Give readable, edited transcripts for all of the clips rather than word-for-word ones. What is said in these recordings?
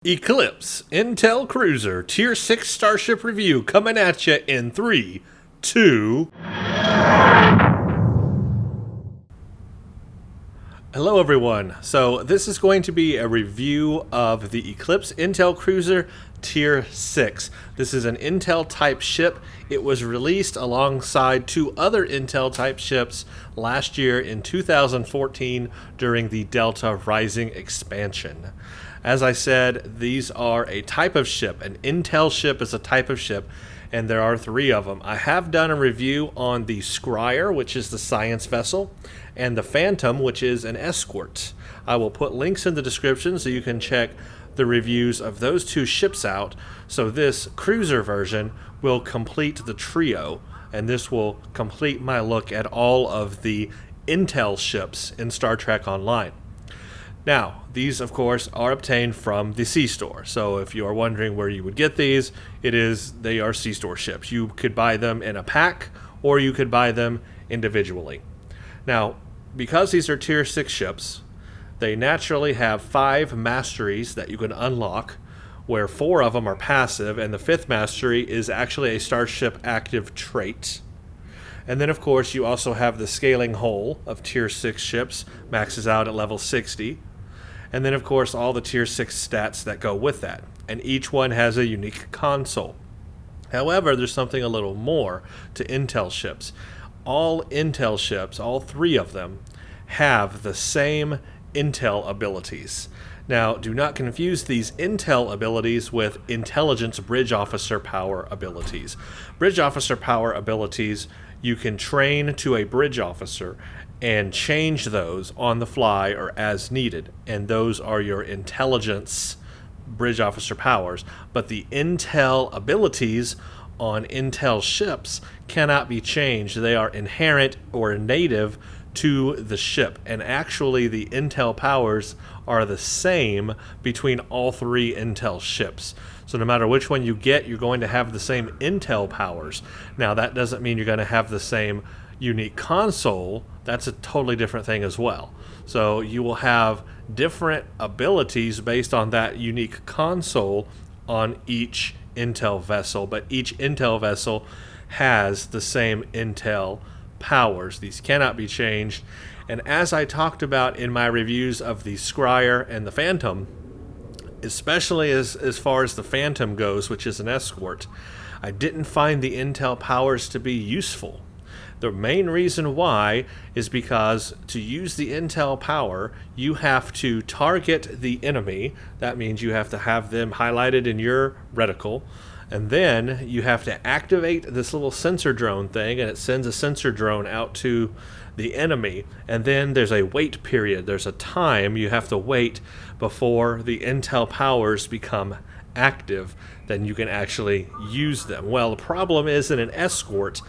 Eclipse Intel Cruiser Tier 6 Starship Review coming at you in 3, 2... Hello everyone. So this is going to be a review of the Eclipse Intel Cruiser Tier 6. This is an Intel type ship. It was released alongside two other Intel type ships last year in 2014 during the Delta Rising expansion. As I said, these are a type of ship. An Intel ship is a type of ship, and there are three of them. I have done a review on the Scryer, which is the science vessel, and the Phantom, which is an escort. I will put links in the description so you can check the reviews of those two ships out. So this cruiser version will complete the trio, and this will complete my look at all of the Intel ships in Star Trek Online. Now, these, of course, are obtained from the C-Store. So if you are wondering where you would get these, they are C-Store ships. You could buy them in a pack, or you could buy them individually. Now, because these are Tier 6 ships, they naturally have 5 masteries that you can unlock, where 4 of them are passive, and the 5th mastery is actually a Starship active trait. And then, of course, you also have the scaling hull of Tier 6 ships, maxes out at level 60. And then, of course, all the Tier 6 stats that go with that. And each one has a unique console. However, there's something a little more to Intel ships. All Intel ships, all 3 of them, have the same Intel abilities. Now, do not confuse these Intel abilities with Intelligence Bridge Officer Power abilities. Bridge Officer Power abilities, you can train to a bridge officer and change those on the fly or as needed, and those are your intelligence bridge officer powers. But the Intel abilities on Intel ships cannot be changed. They are inherent or native to the ship, and actually the Intel powers are the same between all 3 Intel ships. So no matter which one you get, you're going to have the same Intel powers. Now that doesn't mean you're going to have the same unique console. That's a totally different thing as well. So you will have different abilities based on that unique console on each Intel vessel, but each Intel vessel has the same Intel powers. These cannot be changed. And as I talked about in my reviews of the Scryer and the Phantom, especially as far as the Phantom goes, which is an escort, I didn't find the Intel powers to be useful. The main reason why is because to use the Intel power, you have to target the enemy. That means you have to have them highlighted in your reticle. And then you have to activate this little sensor drone thing, and it sends a sensor drone out to the enemy. And then there's a wait period. There's a time you have to wait before the Intel powers become active. Then you can actually use them. Well, the problem is in an escort,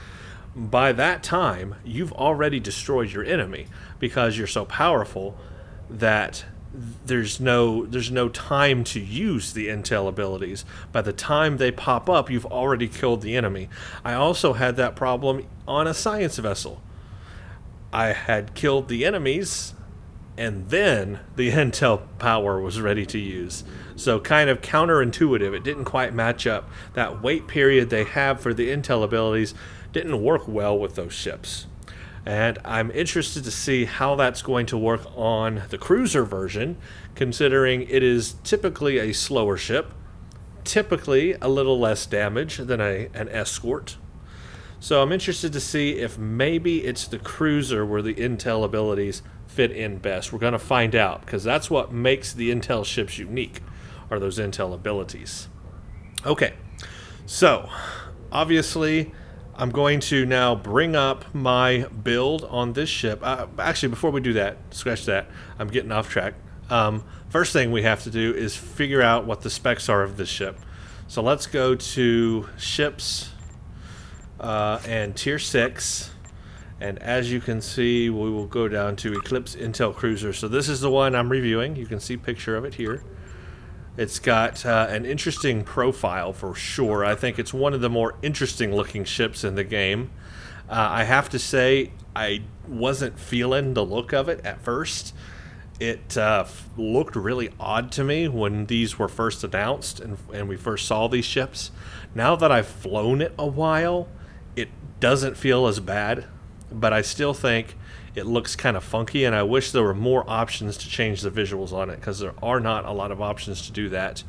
by that time, you've already destroyed your enemy because you're so powerful that there's no time to use the Intel abilities. By the time they pop up, you've already killed the enemy. I also had that problem on a science vessel. I had killed the enemies, and then the Intel power was ready to use. So kind of counterintuitive. It didn't quite match up. That wait period they have for the Intel abilities didn't work well with those ships. And I'm interested to see how that's going to work on the cruiser version, considering it is typically a slower ship, typically a little less damage than an escort. So I'm interested to see if maybe it's the cruiser where the Intel abilities fit in best. We're going to find out, because that's what makes the Intel ships unique, are those Intel abilities. Okay, so obviously I'm going to now bring up my build on this ship. Actually, before we do that, scratch that. I'm getting off track. First thing we have to do is figure out what the specs are of this ship. So let's go to ships and Tier 6. And as you can see, we will go down to Eclipse Intel Cruiser. So this is the one I'm reviewing. You can see a picture of it here. It's got an interesting profile for sure. I think it's one of the more interesting looking ships in the game. I have to say, I wasn't feeling the look of it at first. It looked really odd to me when these were first announced and we first saw these ships. Now that I've flown it a while, it doesn't feel as bad, but I still think it looks kind of funky, and I wish there were more options to change the visuals on it, because there are not a lot of options to do that.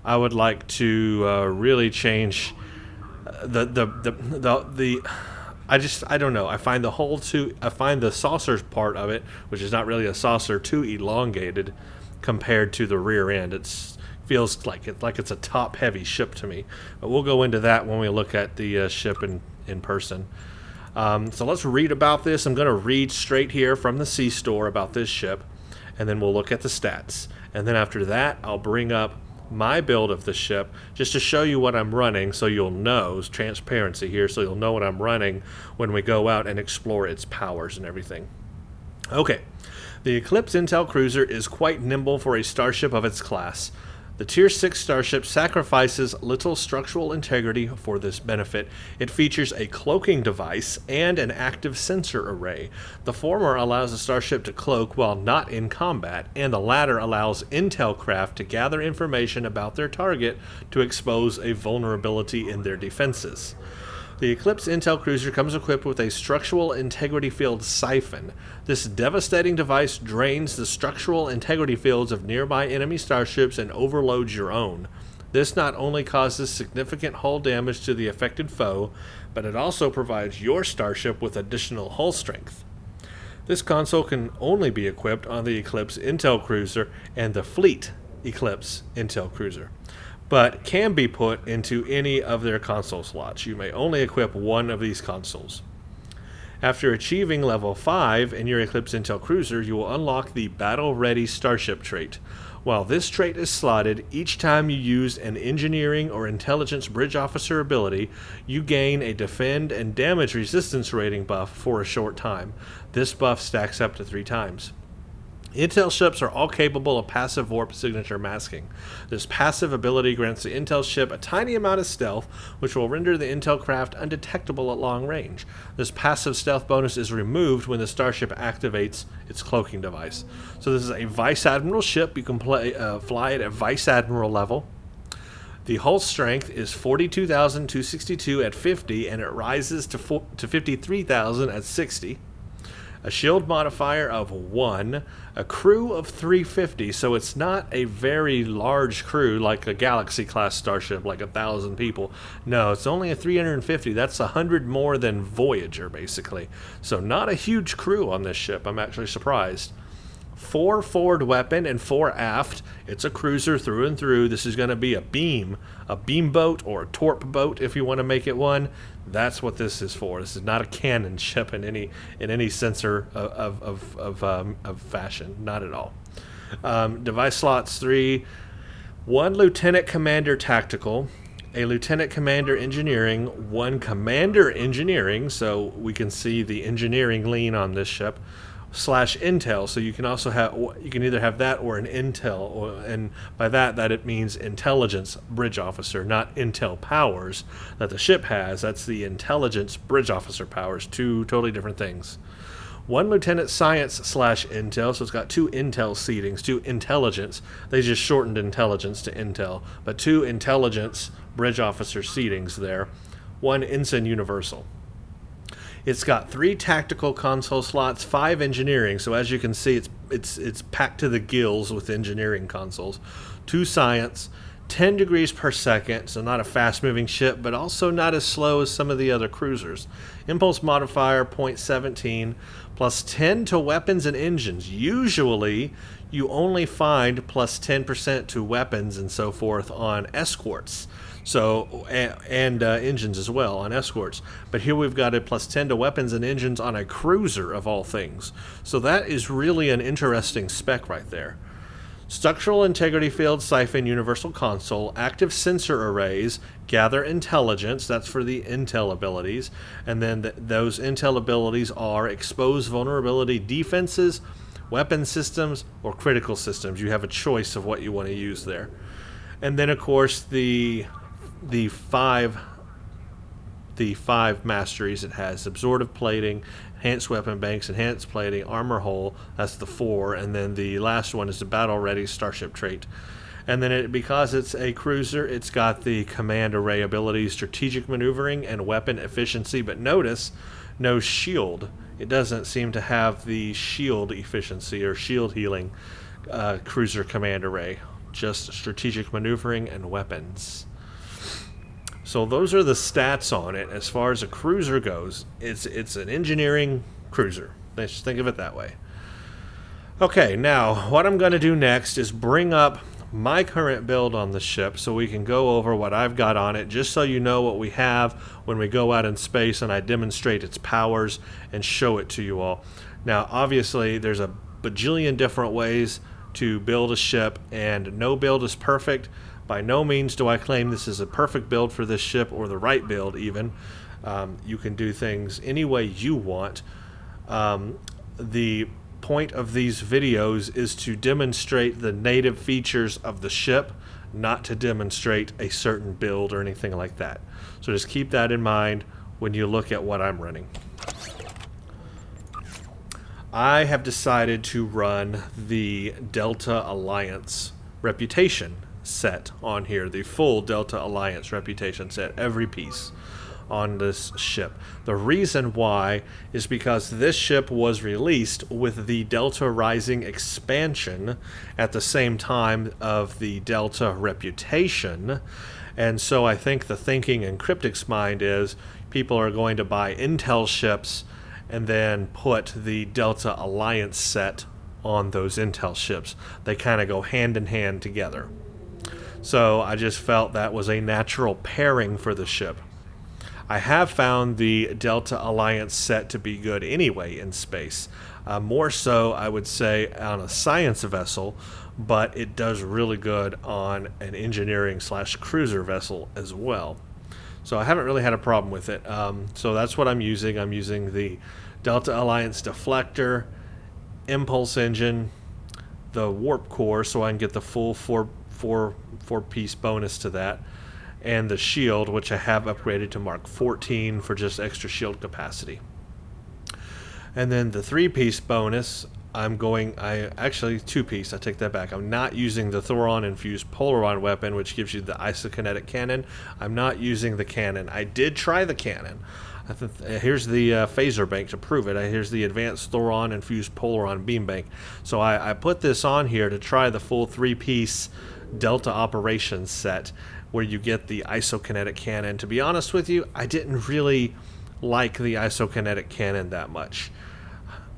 I would like to really change the I don't know. I find the saucer part of it, which is not really a saucer, too elongated compared to the rear end. It feels like it's a top heavy ship to me. But we'll go into that when we look at the ship in person. So let's read about this. I'm going to read straight here from the Sea Store about this ship, and then we'll look at the stats. And then after that, I'll bring up my build of the ship just to show you what I'm running, so you'll know. Transparency here, so you'll know what I'm running when we go out and explore its powers and everything. Okay, the Eclipse Intel Cruiser is quite nimble for a starship of its class. The Tier 6 starship sacrifices little structural integrity for this benefit. It features a cloaking device and an active sensor array. The former allows the starship to cloak while not in combat, and the latter allows intel craft to gather information about their target to expose a vulnerability in their defenses. The Eclipse Intel Cruiser comes equipped with a structural integrity field siphon. This devastating device drains the structural integrity fields of nearby enemy starships and overloads your own. This not only causes significant hull damage to the affected foe, but it also provides your starship with additional hull strength. This console can only be equipped on the Eclipse Intel Cruiser and the Fleet Eclipse Intel Cruiser, but can be put into any of their console slots. You may only equip one of these consoles. After achieving level 5 in your Eclipse Intel Cruiser, you will unlock the Battle Ready Starship trait. While this trait is slotted, each time you use an Engineering or Intelligence Bridge Officer ability, you gain a Defend and Damage Resistance rating buff for a short time. This buff stacks up to 3 times. Intel ships are all capable of passive warp signature masking. This passive ability grants the Intel ship a tiny amount of stealth, which will render the Intel craft undetectable at long range. This passive stealth bonus is removed when the starship activates its cloaking device. So this is a Vice Admiral ship. You can fly it at Vice Admiral level. The hull strength is 42,262 at 50, and it rises to 53,000 at 60. A shield modifier of 1, a crew of 350, so it's not a very large crew like a Galaxy class starship, like 1,000 people. No, it's only a 350. That's 100 more than Voyager, basically. So not a huge crew on this ship. I'm actually surprised. 4 forward weapon and 4 aft. It's a cruiser through and through. This is going to be a beam boat, or a torp boat if you want to make it one. That's what this is for. This is not a cannon ship in any sense of fashion. Not at all. Device slots 3, 1 Lieutenant Commander Tactical, a Lieutenant Commander Engineering, 1 Commander Engineering, so we can see the engineering lean on this ship, /Intel, so you can also you can either have that or an Intel, and by that it means Intelligence Bridge Officer, not Intel powers that the ship has. That's the Intelligence Bridge Officer powers, 2 totally different things. 1 Lieutenant Science /Intel, so it's got 2 Intel seatings, 2 Intelligence. They just shortened Intelligence to Intel, but 2 Intelligence Bridge Officer seatings there. 1 Ensign Universal. It's got 3 tactical console slots, 5 engineering. So as you can see, it's packed to the gills with engineering consoles. 2 science, 10 degrees per second, so not a fast-moving ship, but also not as slow as some of the other cruisers. Impulse modifier 0.17, plus 10 to weapons and engines. Usually, you only find plus 10% to weapons and so forth on escorts. So, and engines as well on escorts. But here we've got a plus 10 to weapons and engines on a cruiser of all things. So that is really an interesting spec right there. Structural integrity field, siphon, universal console, active sensor arrays, gather intelligence, that's for the intel abilities. And then those intel abilities are expose vulnerability defenses, weapon systems, or critical systems. You have a choice of what you want to use there. And then, of course, the 5 the 5 masteries it has: absorptive plating, enhanced weapon banks, enhanced plating, armor hull. That's the 4, and then the last one is the battle ready starship trait. And then because it's a cruiser, it's got the command array abilities, strategic maneuvering, and weapon efficiency. But notice, no shield. It doesn't seem to have the shield efficiency or shield healing cruiser command array. Just strategic maneuvering and weapons. So those are the stats on it. As far as a cruiser goes, it's an engineering cruiser. Let's just think of it that way. Okay, now what I'm going to do next is bring up my current build on the ship so we can go over what I've got on it, just so you know what we have when we go out in space and I demonstrate its powers and show it to you all. Now obviously there's a bajillion different ways to build a ship, and no build is perfect. By no means do I claim this is a perfect build for this ship, or the right build even. You can do things any way you want. The point of these videos is to demonstrate the native features of the ship, not to demonstrate a certain build or anything like that. So just keep that in mind when you look at what I'm running. I have decided to run the Delta Alliance reputation set on here, the full Delta Alliance reputation set, every piece on this ship. The reason why is because this ship was released with the Delta Rising expansion at the same time of the Delta reputation, and so I think the thinking in Cryptic's mind is people are going to buy Intel ships and then put the Delta Alliance set on those Intel ships. They kind of go hand in hand together. So I just felt that was a natural pairing for the ship. I have found the Delta Alliance set to be good anyway in space. More so, I would say, on a science vessel, but it does really good on an engineering/cruiser vessel as well. So I haven't really had a problem with it. So that's what I'm using. I'm using the Delta Alliance deflector, impulse engine, the warp core, so I can get the full four-piece bonus to that, and the shield, which I have upgraded to Mark 14 for just extra shield capacity. And then the 3-piece bonus, actually 2-piece, I take that back. I'm not using the Thoron infused Polaron weapon, which gives you the isokinetic cannon. I'm not using the cannon. I did try the cannon. Here's the phaser bank to prove it. Here's the advanced Thoron infused Polaron beam bank. So I put this on here to try the full 3-piece Delta operations set, where you get the isokinetic cannon. To be honest with you, I didn't really like the isokinetic cannon that much.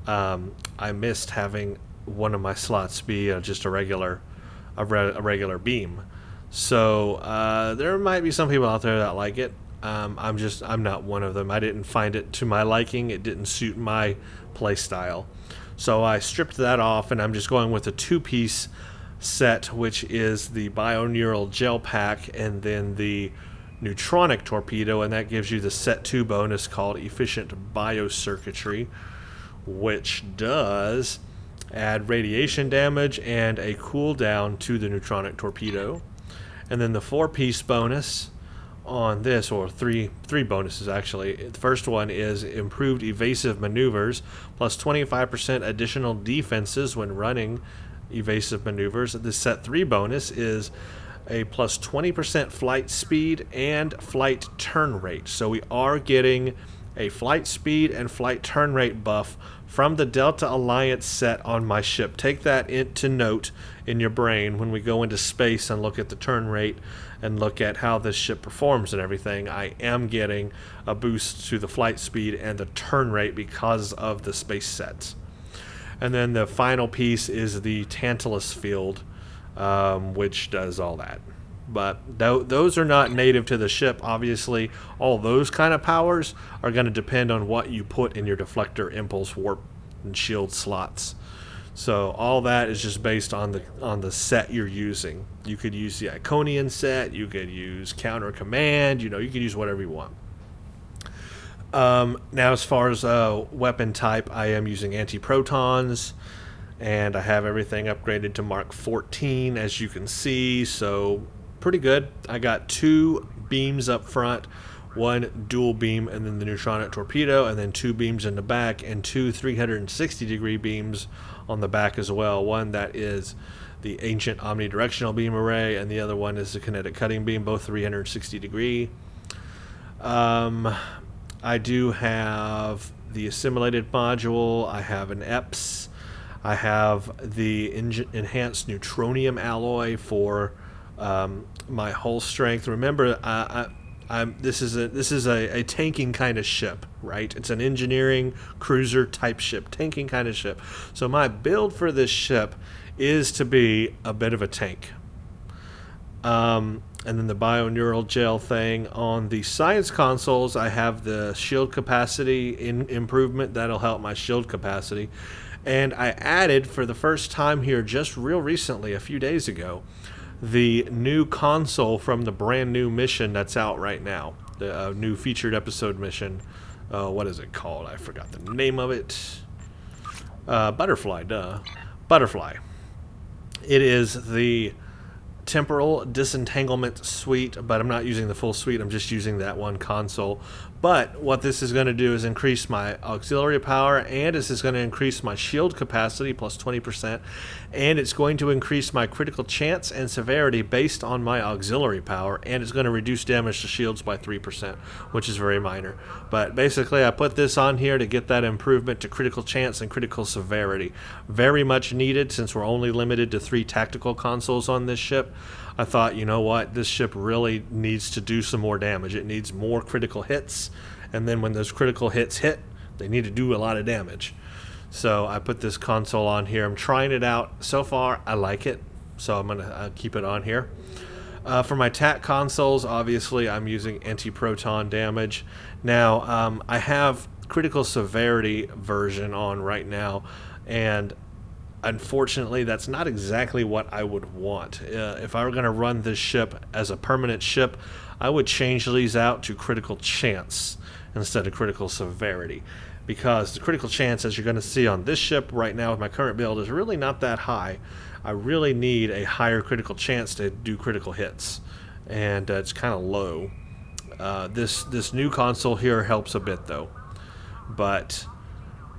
I missed having one of my slots be just a regular beam. So there might be some people out there that like it. I'm not one of them. I didn't find it to my liking. It didn't suit my play style. So I stripped that off, and I'm just going with a 2-piece set, which is the bioneural gel pack and then the neutronic torpedo, and that gives you the set 2 bonus called efficient biocircuitry, which does add radiation damage and a cooldown to the neutronic torpedo. And then the 4-piece bonus on this, or three bonuses actually. The first one is improved evasive maneuvers plus 25% additional defenses when running evasive maneuvers. The set 3 bonus is a plus 20% flight speed and flight turn rate. So we are getting a flight speed and flight turn rate buff from the Delta Alliance set on my ship. Take that into note in your brain when we go into space and look at the turn rate and look at how this ship performs and everything. I am getting a boost to the flight speed and the turn rate because of the space sets. And then the final piece is the Tantalus field, which does all that. But those are not native to the ship. Obviously, all those kind of powers are going to depend on what you put in your deflector, impulse, warp, and shield slots. So all that is just based on the set you're using. You could use the Iconian set. You could use Counter Command. You could use whatever you want. Now, as far as weapon type, I am using anti-protons, and I have everything upgraded to Mark 14, as you can see. So pretty good. I got 2 beams up front, one dual beam and then the neutronic torpedo, and then 2 beams in the back and 2 360-degree beams on the back as well. One that is the ancient omnidirectional beam array, and the other one is the kinetic cutting beam, both 360-degree. I do have the assimilated module. I have an EPS. I have the enhanced neutronium alloy for my hull strength. Remember, this is a tanking kind of ship, right? It's an engineering cruiser type ship, tanking kind of ship. So my build for this ship is to be a bit of a tank. And then the bioneural gel thing. On the science consoles, I have the shield capacity improvement. That'll help my shield capacity. And I added, for the first time here just real recently, a few days ago, the new console from the brand new mission that's out right now. The new featured episode mission. What is it called? I forgot the name of it. Butterfly, duh. Butterfly. It is the temporal disentanglement suite, but I'm not using the full suite. I'm just using that one console. But what this is going to do is increase my auxiliary power, and this is going to increase my shield capacity plus 20%, and it's going to increase my critical chance and severity based on my auxiliary power, and it's going to reduce damage to shields by 3%, which is very minor. But basically, I put this on here to get that improvement to critical chance and critical severity. Very much needed, since we're only limited to 3 tactical consoles on this ship. I thought, you know what, this ship really needs to do some more damage. It needs more critical hits, and then when those critical hits hit, they need to do a lot of damage. So I put this console on here. I'm trying it out. So far, I like it, so I'm going to keep it on here. For my TAC consoles, obviously, I'm using anti-proton damage. Now, I have critical severity version on right now, and unfortunately, that's not exactly what I would want. If I were going to run this ship as a permanent ship, I would change these out to critical chance instead of critical severity, because the critical chance, as you're going to see on this ship right now with my current build, is really not that high. I really need a higher critical chance to do critical hits, and it's kind of low. This new console here helps a bit though, but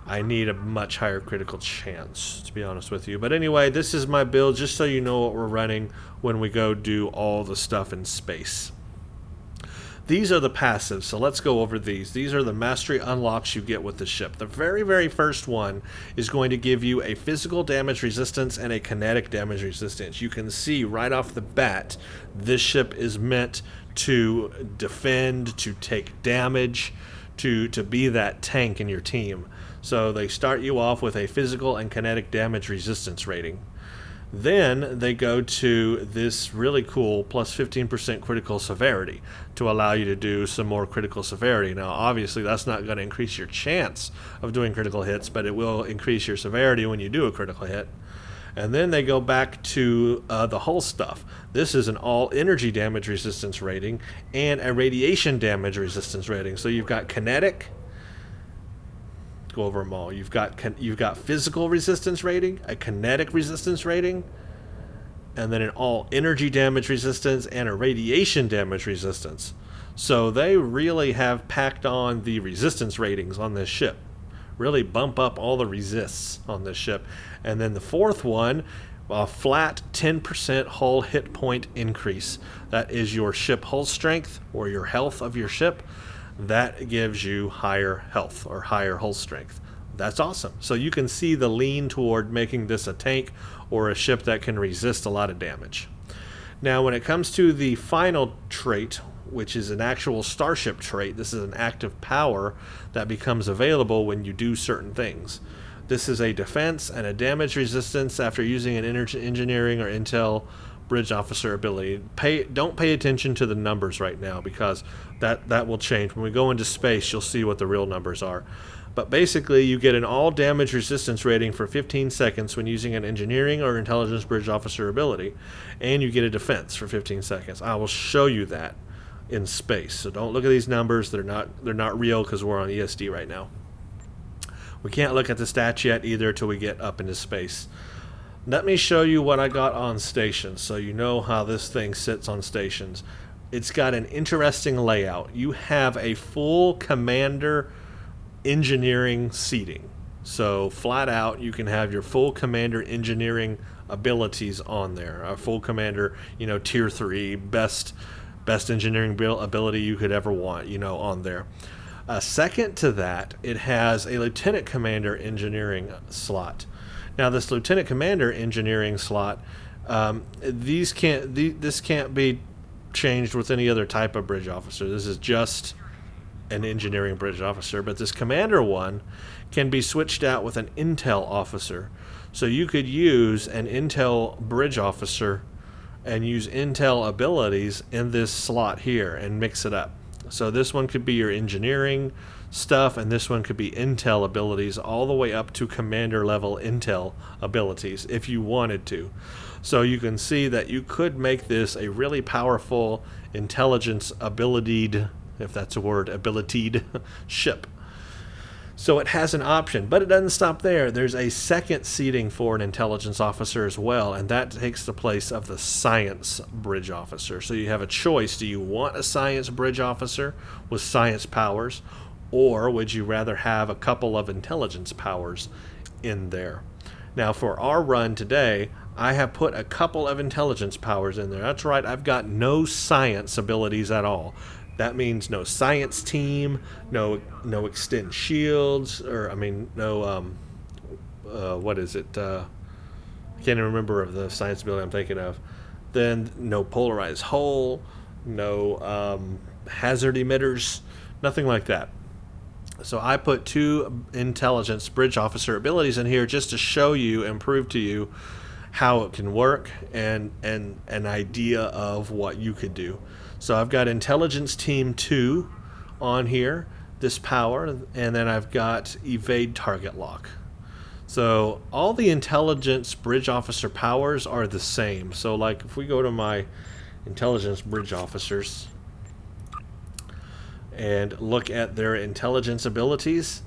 I need a much higher critical chance, to be honest with you. But anyway, this is my build, just so you know what we're running when we go do all the stuff in space. These are the passives, so let's go over these. These are the mastery unlocks you get with the ship. The very, very first one is going to give you a physical damage resistance and a kinetic damage resistance. You can see right off the bat, this ship is meant to defend, to take damage, to be that tank in your team. So they start you off with a physical and kinetic damage resistance rating. Then they go to this really cool plus 15% critical severity to allow you to do some more critical severity. Now, obviously, that's not going to increase your chance of doing critical hits, but it will increase your severity when you do a critical hit. And then they go back to the hull stuff. This is an all energy damage resistance rating and a radiation damage resistance rating. So you've got kinetic. Go over them all. You've got physical resistance rating, a kinetic resistance rating, and then an all energy damage resistance and a radiation damage resistance. So they really have packed on the resistance ratings on this ship. Really bump up all the resists on this ship. And then the fourth one, a flat 10% hull hit point increase. That is your ship hull strength or your health of your ship. That gives you higher health or higher hull strength. That's awesome. So you can see the lean toward making this a tank or a ship that can resist a lot of damage. Now, when it comes to the final trait, which is an actual starship trait, this is an active power that becomes available when you do certain things. This is a defense and a damage resistance after using an engineering or intel bridge officer ability. Don't pay attention to the numbers right now, because that will change. When we go into space, you'll see what the real numbers are. But basically, you get an all damage resistance rating for 15 seconds when using an engineering or intelligence bridge officer ability, and you get a defense for 15 seconds. I will show you that in space. So don't look at these numbers. They're not real because we're on ESD right now. We can't look at the stats yet either till we get up into space. Let me show you what I got on stations so you know how this thing sits on stations. It's got an interesting layout. You have a full commander engineering seating. So flat out, you can have your full commander engineering abilities on there. A full commander, tier 3, best engineering ability you could ever want, on there. Second to that, it has a lieutenant commander engineering slot. Now, this lieutenant commander engineering slot, this can't be changed with any other type of bridge officer. This is just an engineering bridge officer, but this commander one can be switched out with an intel officer. So you could use an intel bridge officer and use intel abilities in this slot here and mix it up. So this one could be your engineering stuff, and this one could be intel abilities all the way up to commander level intel abilities if you wanted to. So you can see that you could make this a really powerful intelligence abilitied, if that's a word, abilitied ship. So it has an option, but it doesn't stop there. There's a second seating for an intelligence officer as well, and that takes the place of the science bridge officer. So you have a choice. Do you want a science bridge officer with science powers, or would you rather have a couple of intelligence powers in there? Now, for our run today, I have put a couple of intelligence powers in there. That's right, I've got no science abilities at all. That means no science team, no extend shields, what is it? I can't even remember of the science ability I'm thinking of. Then no polarized hull, no hazard emitters, nothing like that. So I put 2 intelligence bridge officer abilities in here just to show you and prove to you how it can work and an idea of what you could do. So I've got Intelligence Team 2 on here, this power, and then I've got Evade Target Lock. So all the Intelligence Bridge Officer powers are the same. So like if we go to my Intelligence Bridge Officers and look at their intelligence abilities,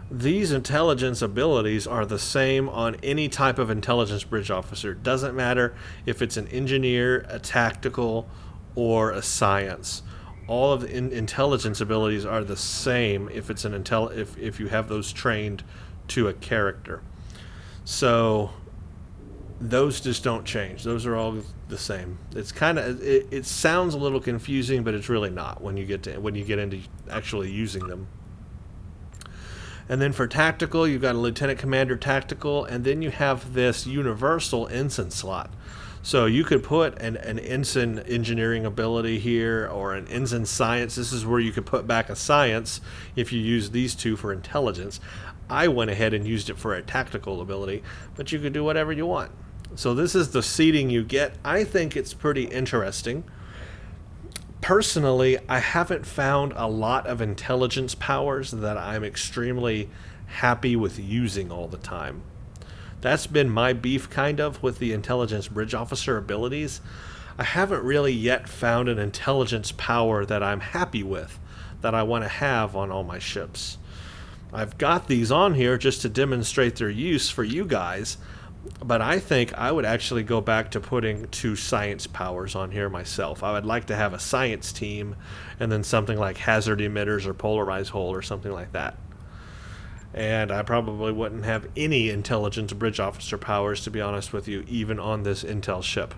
these intelligence abilities are the same on any type of intelligence bridge officer. Doesn't matter if it's an engineer, a tactical, or a science. All of the intelligence abilities are the same if it's an if you have those trained to a character. So those just don't change. Those are all the same. It's kind of it sounds a little confusing, but it's really not when you get into actually using them. And then for tactical, you've got a lieutenant commander tactical, and then you have this universal ensign slot. So you could put an ensign engineering ability here or an ensign science. This is where you could put back a science if you use these 2 for intelligence. I went ahead and used it for a tactical ability, but you could do whatever you want. So this is the seating you get. I think it's pretty interesting. Personally, I haven't found a lot of intelligence powers that I'm extremely happy with using all the time. That's been my beef kind of with the intelligence bridge officer abilities. I haven't really yet found an intelligence power that I'm happy with, that I want to have on all my ships. I've got these on here just to demonstrate their use for you guys, but I think I would actually go back to putting 2 science powers on here myself. I would like to have a science team and then something like hazard emitters or polarized hull or something like that. And I probably wouldn't have any intelligence bridge officer powers, to be honest with you, even on this intel ship.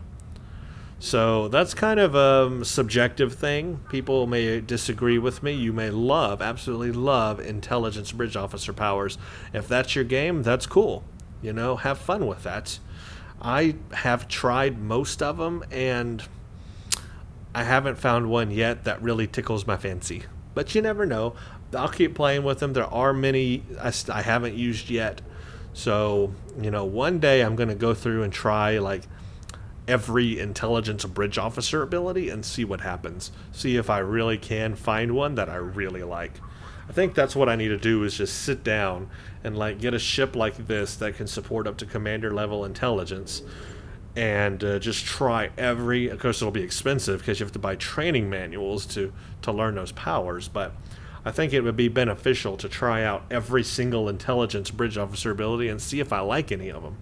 So that's kind of a subjective thing. People may disagree with me. You may absolutely love intelligence bridge officer powers. If that's your game, that's cool. Have fun with that. I have tried most of them, and I haven't found one yet that really tickles my fancy. But you never know. I'll keep playing with them. There are many I haven't used yet. So, one day I'm going to go through and try like every intelligence bridge officer ability and see what happens. See if I really can find one that I really like. I think that's what I need to do, is just sit down and like get a ship like this that can support up to commander level intelligence and just try every. Of course, it'll be expensive because you have to buy training manuals to learn those powers, but I think it would be beneficial to try out every single intelligence bridge officer ability and see if I like any of them.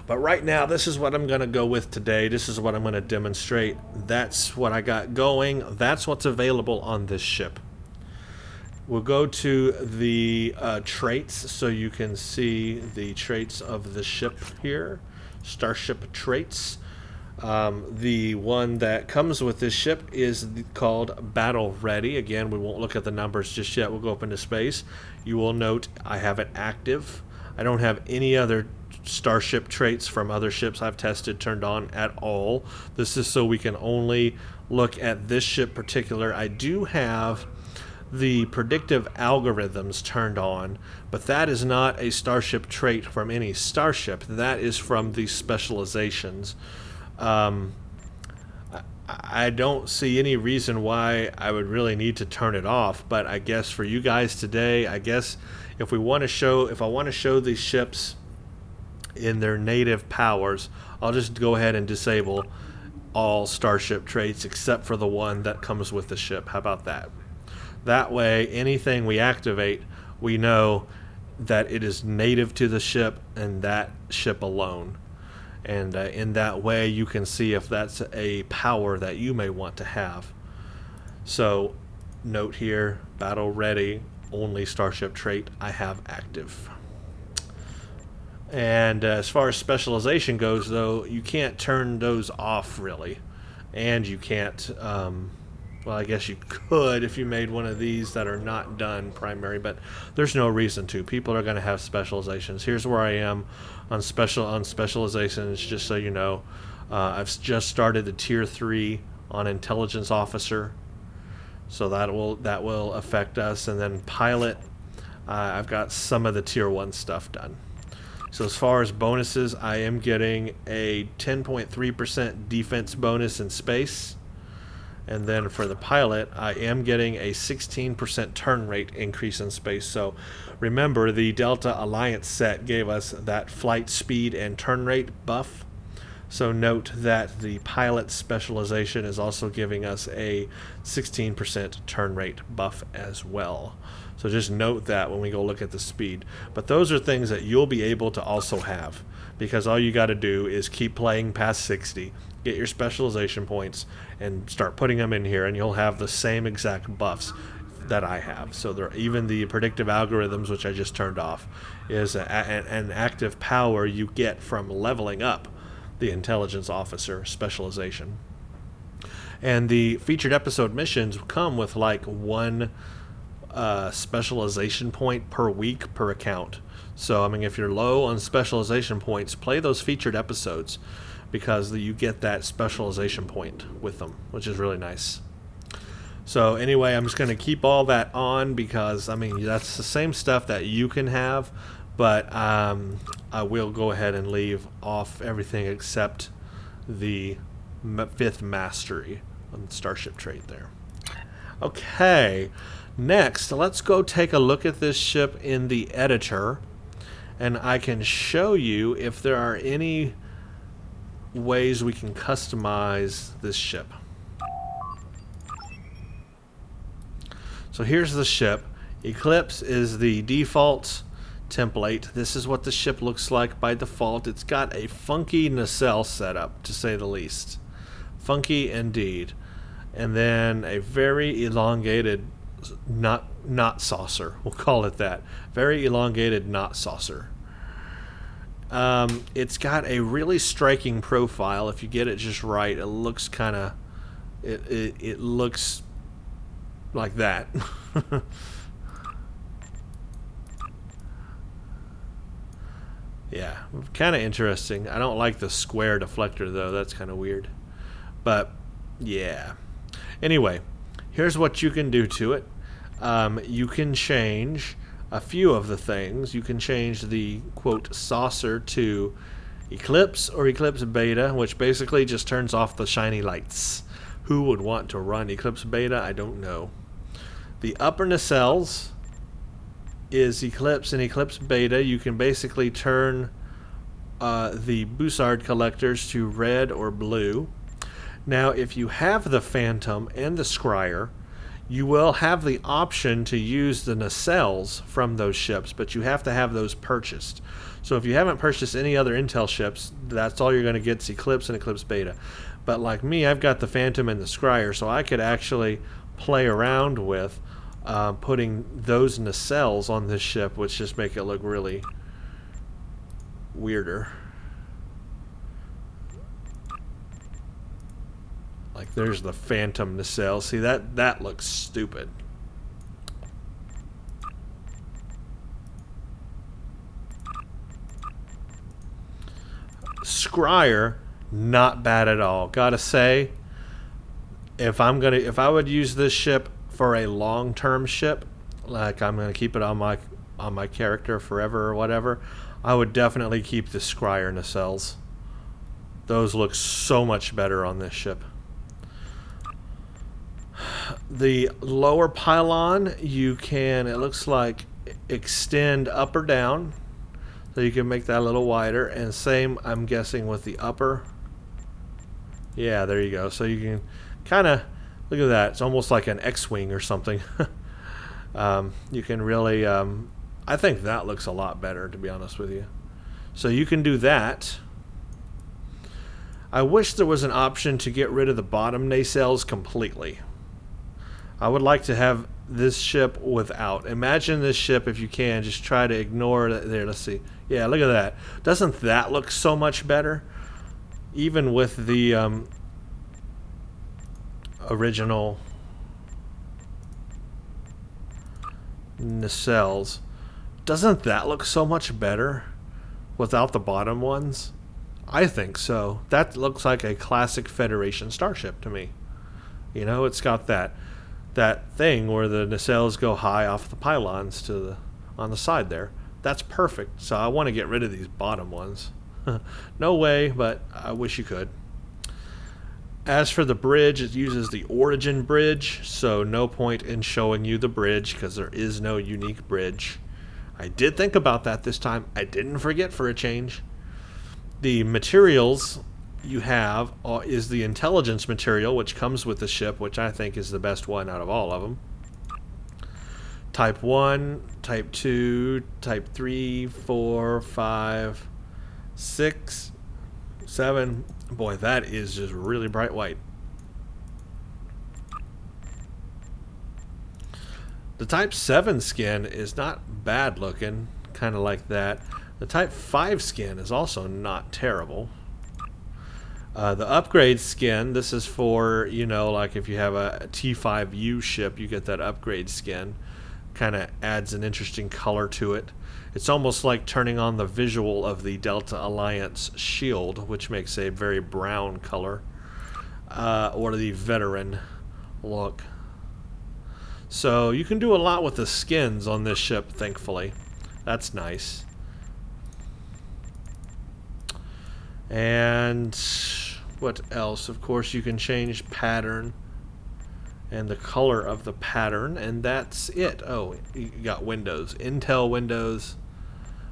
But right now, this is what I'm going to go with today. This is what I'm going to demonstrate. That's what I got going. That's what's available on this ship. We'll go to the traits so you can see the traits of the ship here. Starship traits. The one that comes with this ship is called Battle Ready. Again, we won't look at the numbers just yet. We'll go up into space. You will note I have it active. I don't have any other starship traits from other ships I've tested turned on at all. This is so we can only look at this ship particular. I do have the predictive algorithms turned on, but that is not a starship trait from any starship. That is from the specializations. I don't see any reason why I would really need to turn it off, but I guess for you guys today, I guess if I want to show these ships in their native powers, I'll just go ahead and disable all starship traits except for the one that comes with the ship. How about that? That way, anything we activate, we know that it is native to the ship and that ship alone. And in that way, you can see if that's a power that you may want to have. So, note here, Battle Ready, only starship trait I have active. And as far as specialization goes, though, you can't turn those off, really. And you can't, well, I guess you could if you made one of these that are not done primary, but there's no reason to. People are going to have specializations. Here's where I am on specializations, just so you know. I've just started the Tier 3 on Intelligence Officer, so that will affect us. And then Pilot, I've got some of the Tier 1 stuff done. So as far as bonuses, I am getting a 10.3% defense bonus in space. And then for the pilot, I am getting a 16% turn rate increase in space. So remember, the Delta Alliance set gave us that flight speed and turn rate buff. So note that the pilot specialization is also giving us a 16% turn rate buff as well. So just note that when we go look at the speed. But those are things that you'll be able to also have, because all you got to do is keep playing past 60, get your specialization points, and start putting them in here, and you'll have the same exact buffs that I have. So even the predictive algorithms, which I just turned off, is an active power you get from leveling up the Intelligence Officer specialization. And the featured episode missions come with like one specialization point per week per account. So I mean, if you're low on specialization points, play those featured episodes, because you get that specialization point with them, which is really nice. So anyway, I'm just going to keep all that on, because I mean, that's the same stuff that you can have, but I will go ahead and leave off everything except the 5th mastery on the starship trait there. Okay, next let's go take a look at this ship in the editor, and I can show you if there are any ways we can customize this ship. So here's the ship. Eclipse is the default template. This is what the ship looks like by default. It's got a funky nacelle setup, to say the least. Funky indeed. And then a very elongated knot saucer. We'll call it that. Very elongated knot saucer. It's got a really striking profile. If you get it just right, it looks kind of, it looks like that. Yeah, kind of interesting. I don't like the square deflector though. That's kind of weird. But yeah. Anyway, here's what you can do to it. You can change a few of the things. You can change the, quote, saucer to Eclipse or Eclipse Beta, which basically just turns off the shiny lights. Who would want to run Eclipse Beta? I don't know. The upper nacelles is Eclipse and Eclipse Beta. You can basically turn the Bussard collectors to red or blue. Now, if you have the Phantom and the Scryer, You will have the option to use the nacelles from those ships, but you have to have those purchased. So if you haven't purchased any other Intel ships, that's all you're going to get is Eclipse and Eclipse Beta. But like me, I've got the Phantom and the Scryer, so I could actually play around with putting those nacelles on this ship, which just make it look really weirder. Like there's the Phantom nacelle. See, that looks stupid. Scryer, not bad at all. Gotta say, if I would use this ship for a long-term ship, like I'm gonna keep it on my character forever or whatever, I would definitely keep the Scryer nacelles. Those look so much better on this ship. The lower pylon, you can, it looks like, extend up or down, so you can make that a little wider, and same, I'm guessing, with the upper. Yeah, there you go. So you can kind of, look at that, it's almost like an X-Wing or something. You can really, I think that looks a lot better, to be honest with you. So you can do that. I wish there was an option to get rid of the bottom nacelles completely. I would like to have this ship without. Imagine this ship, if you can, just try to ignore it. There, let's see. Yeah, look at that. Doesn't that look so much better? Even with the original nacelles. Doesn't that look so much better without the bottom ones? I think so. That looks like a classic Federation starship to me. You know, it's got that thing where the nacelles go high off the pylons to on the side there. That's perfect. So I want to get rid of these bottom ones. No way, but I wish you could. As for the bridge, it uses the Origin bridge, so no point in showing you the bridge because there is no unique bridge. I did think about that this time. I didn't forget for a change. The materials you have is the intelligence material, which comes with the ship, which I think is the best one out of all of them. Type 1, Type 2, Type 3, 4, 5, 6, 7. Boy, that is just really bright white. The Type 7 skin is not bad looking, kind of like that. The Type 5 skin is also not terrible. The upgrade skin, this is for, you know, like if you have a T5U ship, you get that upgrade skin. Kind of adds an interesting color to it. It's almost like turning on the visual of the Delta Alliance shield, which makes a very brown color. Or the veteran look. So you can do a lot with the skins on this ship, thankfully. That's nice. And what else? Of course, you can change pattern and the color of the pattern, and that's it. Oh, you got windows. Intel windows,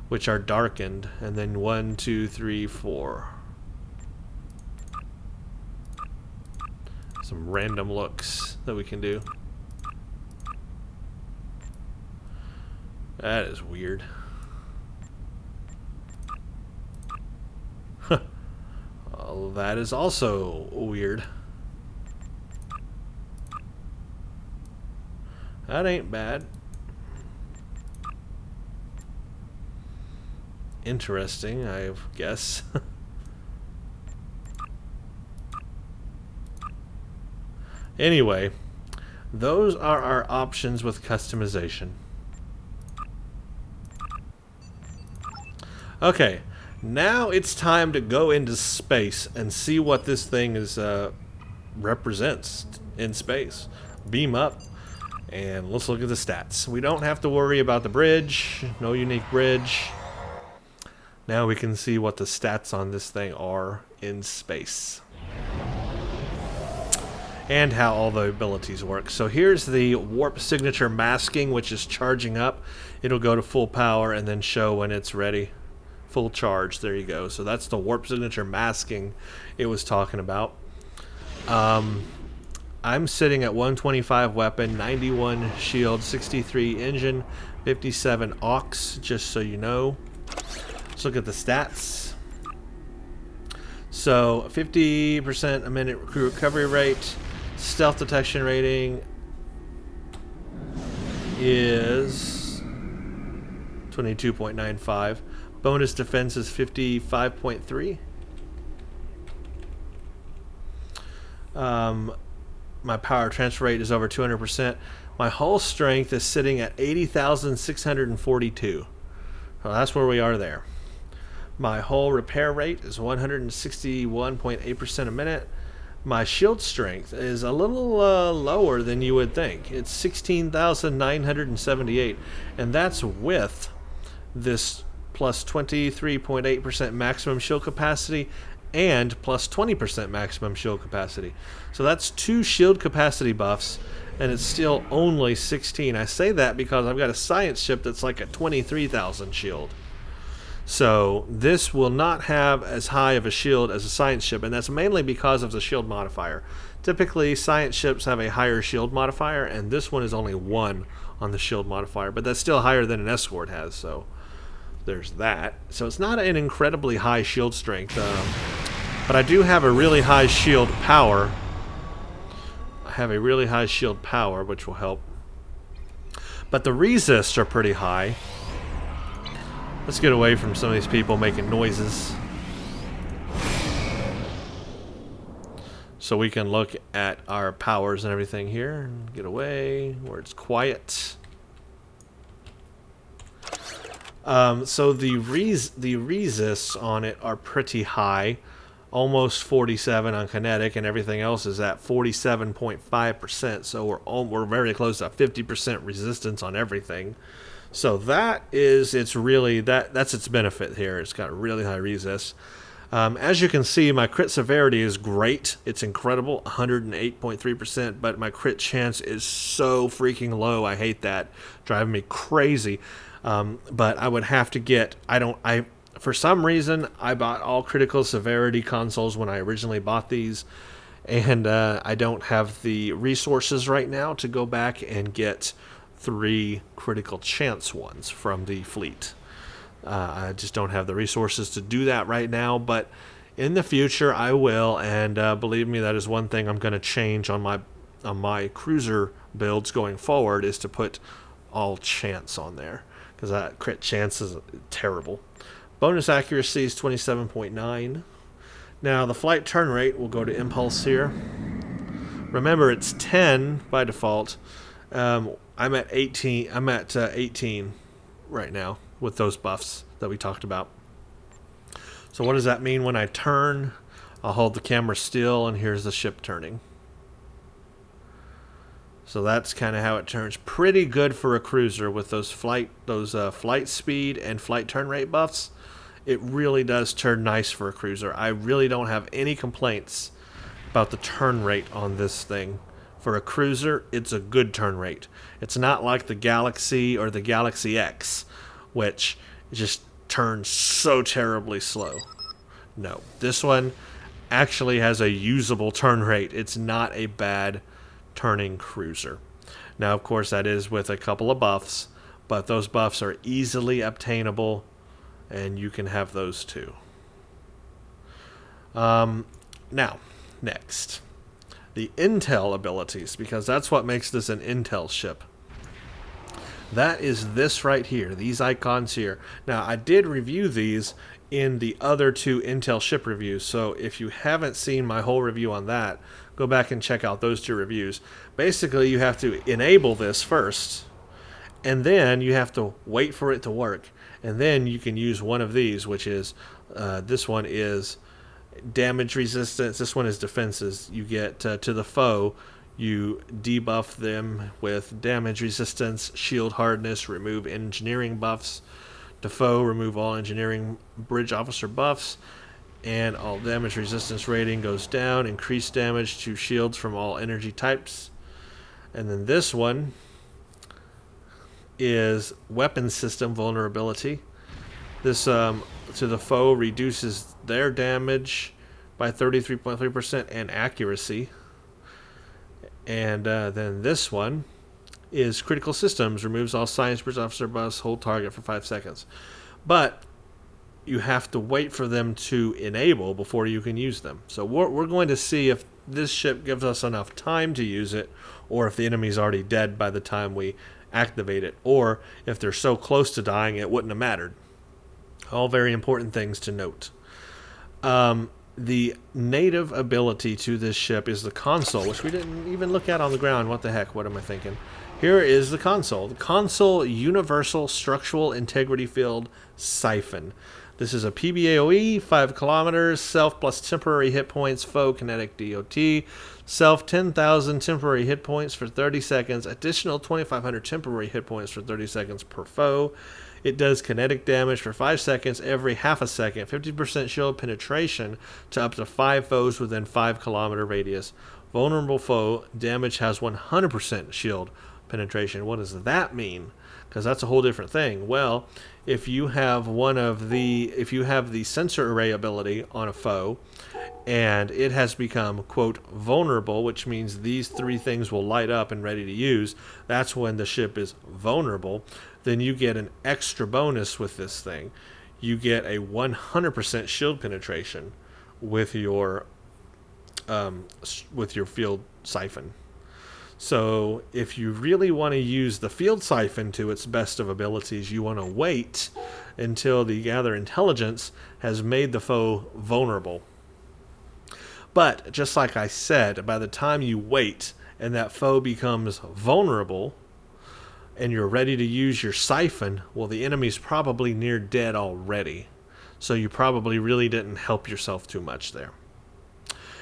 which are darkened, and then 1, 2, 3, 4. Some random looks that we can do. That is weird. Well, that is also weird. That ain't bad. Interesting, I guess. Anyway, those are our options with customization. Okay, now it's time to go into space and see what this thing is represents in space. Beam up, and let's look at the stats. We don't have to worry about the bridge, no unique bridge. Now we can see what the stats on this thing are in space. And how all the abilities work. So here's the warp signature masking, which is charging up. It'll go to full power and then show when it's ready. Full charge, there you go. So that's the warp signature masking it was talking about. I'm sitting at 125 weapon, 91 shield, 63 engine, 57 aux, just so you know. Let's look at the stats. So 50% a minute crew recovery rate. Stealth detection rating is 22.95. Bonus defense is 55.3. My power transfer rate is over 200%. My hull strength is sitting at 80,642. Well, that's where we are there. My hull repair rate is 161.8% a minute. My shield strength is a little lower than you would think. It's 16,978, and that's with this plus 23.8% maximum shield capacity and plus 20% maximum shield capacity. So that's 2 shield capacity buffs, and it's still only 16. I say that because I've got a science ship that's like a 23,000 shield. So this will not have as high of a shield as a science ship, and that's mainly because of the shield modifier. Typically, science ships have a higher shield modifier, and this one is only 1 on the shield modifier, but that's still higher than an escort has, so there's that. So it's not an incredibly high shield strength, but I do have a really high shield power. I have a really high shield power, which will help. But the resists are pretty high. Let's get away from some of these people making noises, so we can look at our powers and everything here. Get away where it's quiet. So the resists on it are pretty high, almost 47 on kinetic, and everything else is at 47.5%. So we're very close to 50% resistance on everything. So that's its benefit here. It's got really high resist. As you can see, my crit severity is great. It's incredible, 108.3%, but my crit chance is so freaking low. I hate that. Driving me crazy. But I would have to get, for some reason, I bought all critical severity consoles when I originally bought these, and I don't have the resources right now to go back and get 3 critical chance ones from the fleet. I just don't have the resources to do that right now, but in the future I will, and believe me, that is one thing I'm going to change on my cruiser builds going forward, is to put all chance on there, because that crit chance is terrible. Bonus accuracy is 27.9. Now the flight turn rate, will go to impulse here. Remember, it's 10 by default. I'm at 18. I'm at 18 right now with those buffs that we talked about. So what does that mean when I turn? I'll hold the camera still, and here's the ship turning. So that's kind of how it turns. Pretty good for a cruiser with those flight speed and flight turn rate buffs. It really does turn nice for a cruiser. I really don't have any complaints about the turn rate on this thing. For a cruiser, it's a good turn rate. It's not like the Galaxy or the Galaxy X, which just turns so terribly slow. No, this one actually has a usable turn rate. It's not a bad turning cruiser. Now, of course, that is with a couple of buffs, but those buffs are easily obtainable, and you can have those too. Now, next, the intel abilities, because that's what makes this an intel ship. That is this right here, these icons here. Now, I did review these in the other 2 intel ship reviews, so if you haven't seen my whole review on that, go back and check out those 2 reviews. Basically, you have to enable this first, and then you have to wait for it to work, and then you can use one of these, which is, this one is damage resistance, this one is defenses. You get to the foe, you debuff them with damage resistance, shield hardness, remove engineering buffs. To foe, remove all engineering bridge officer buffs, and all damage resistance rating goes down. Increase damage to shields from all energy types. And then this one is weapon system vulnerability. This to the foe reduces their damage by 33.3% and accuracy. And then this one is critical systems, removes all science, bridge officer, bus, hold target for 5 seconds. But you have to wait for them to enable before you can use them. So we're going to see if this ship gives us enough time to use it, or if the enemy's already dead by the time we activate it, or if they're so close to dying it wouldn't have mattered. All very important things to note. The native ability to this ship is the console, which we didn't even look at on the ground. What the heck? What am I thinking? Here is the console. The console Universal Structural Integrity Field Siphon. This is a PBAOE, 5 kilometers, self plus temporary hit points, foe kinetic DOT, self 10,000 temporary hit points for 30 seconds, additional 2,500 temporary hit points for 30 seconds per foe. It does kinetic damage for 5 seconds every half a second, 50% shield penetration to up to 5 foes within 5 kilometer radius. Vulnerable foe damage has 100% shield penetration. What does that mean? Because that's a whole different thing. Well, if you have the sensor array ability on a foe, and it has become, quote, vulnerable, which means these 3 things will light up and ready to use, that's when the ship is vulnerable, then you get an extra bonus with this thing. You get a 100% shield penetration with your field siphon. So if you really want to use the field siphon to its best of abilities, you want to wait until the gather intelligence has made the foe vulnerable. But just like I said, by the time you wait and that foe becomes vulnerable and you're ready to use your siphon, well, the enemy's probably near dead already. So you probably really didn't help yourself too much there.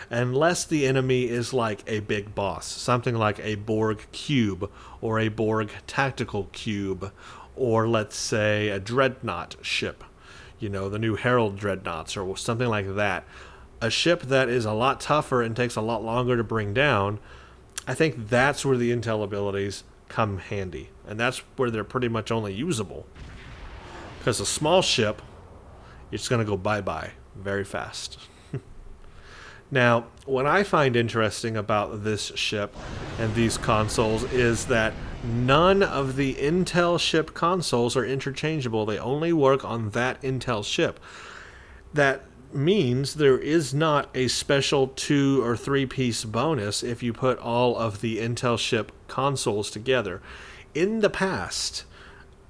Unless the enemy is like a big boss, something like a Borg cube or a Borg tactical cube, or let's say a dreadnought ship, the new Herald dreadnoughts or something like that. A ship that is a lot tougher and takes a lot longer to bring down, I think that's where the intel abilities come handy. And that's where they're pretty much only usable. Because a small ship, it's going to go bye-bye very fast. Now, what I find interesting about this ship and these consoles is that none of the Intel ship consoles are interchangeable. They only work on that Intel ship. That means there is not a special 2 or 3 piece bonus if you put all of the Intel ship consoles together. In the past,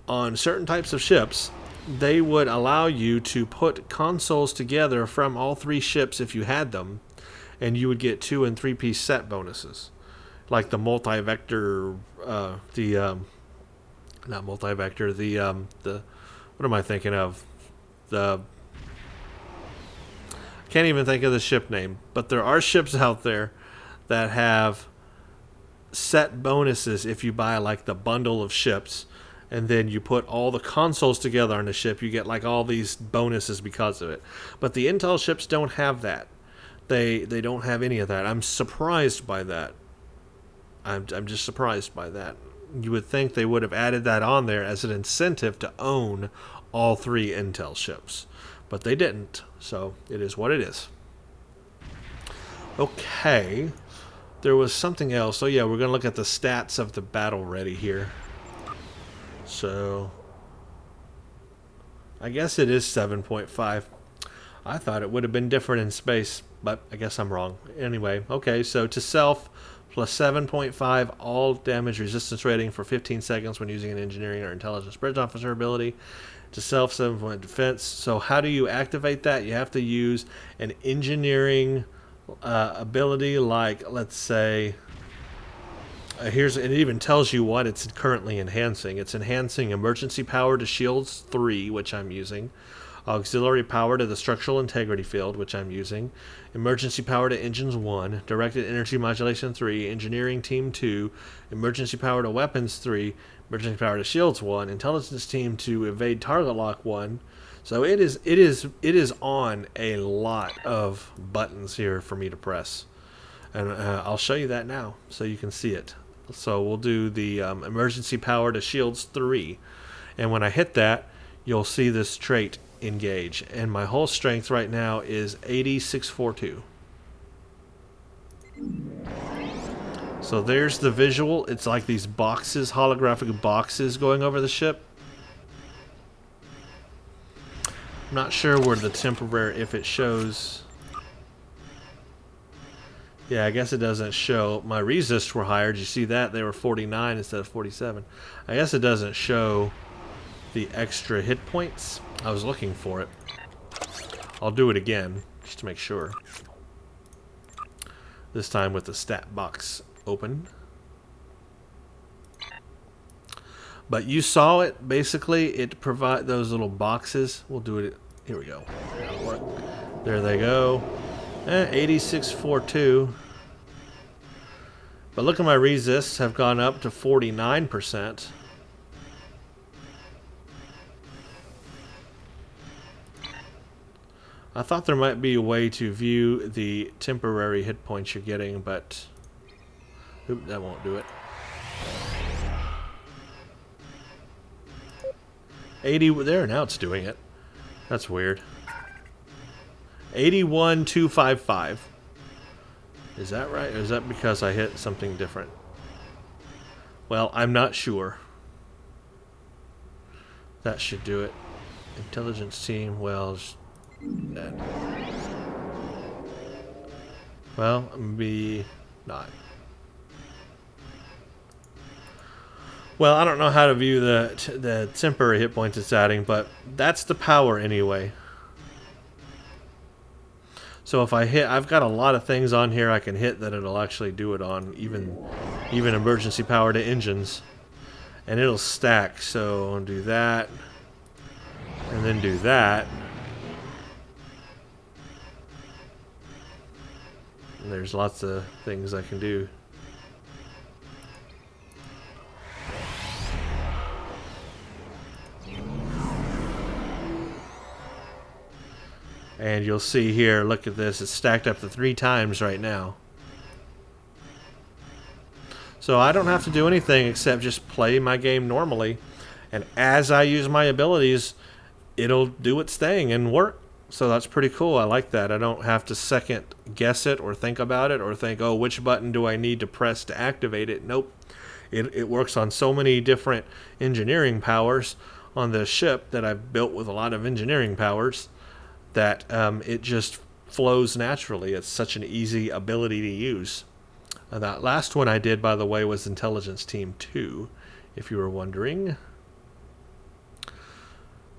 on certain types of ships, they would allow you to put consoles together from all 3 ships if you had them, and you would get 2 and 3 piece set bonuses, like the multi-vector, not multi-vector, what am I thinking of? Can't even think of the ship name, but there are ships out there that have set bonuses if you buy like the bundle of ships, and then you put all the consoles together on the ship, you get like all these bonuses because of it. But the Intel ships don't have that. They don't have any of that. I'm surprised by that. I'm just surprised by that. You would think they would have added that on there as an incentive to own all 3 Intel ships. But they didn't, so it is what it is. Okay, there was something else. Oh yeah, we're going to look at the stats of the battle ready here. So, I guess it is 7.5. I thought it would have been different in space, but I guess I'm wrong. Anyway, okay, so to self plus 7.5 all damage resistance rating for 15 seconds when using an engineering or intelligence bridge officer ability. To self 7 defense. So how do you activate that? You have to use an engineering ability, like let's say it even tells you what it's currently enhancing. It's enhancing emergency power to shields 3, which I'm using. Auxiliary power to the structural integrity field, which I'm using. Emergency power to engines 1. Directed energy modulation 3. Engineering team 2. Emergency power to weapons 3. Emergency power to shields 1. Intelligence team to evade target lock 1. So it is on a lot of buttons here for me to press. And I'll show you that now so you can see it. So we'll do the emergency power to shields 3. And when I hit that, you'll see this trait engage. And my whole strength right now is 8642. So there's the visual. It's like these boxes, holographic boxes going over the ship. I'm not sure where the temporary, if it shows. Yeah, I guess it doesn't show. My resists were higher. Did you see that? They were 49 instead of 47. I guess it doesn't show the extra hit points. I was looking for it. I'll do it again, just to make sure. This time with the stat box open. But you saw it, basically. It provide those little boxes. We'll do it. Here we go. That'll work. There they go. 8642. But look at my resists have gone up to 49%. I thought there might be a way to view the temporary hit points you're getting, but oop, that won't do it. 80 there, now it's doing it. That's weird. 81,255. Is that right? Or is that because I hit something different? Well, I'm not sure. That should do it. Intelligence team, well, that. Well, maybe not. Well, I don't know how to view the temporary hit points it's adding, but that's the power anyway. So if I hit, I've got a lot of things on here I can hit that it'll actually do it on, even emergency power to engines, and it'll stack. So I'll do that, and then do that. And there's lots of things I can do. And you'll see here, look at this, it's stacked up to 3 times right now. So I don't have to do anything except just play my game normally. And as I use my abilities, it'll do its thing and work. So that's pretty cool. I like that. I don't have to second guess it or think about it or think, oh, which button do I need to press to activate it? Nope. It works on so many different engineering powers on the ship that I've built with a lot of engineering powers that it just flows naturally. It's such an easy ability to use. That last one I did, by the way, was Intelligence Team 2, if you were wondering.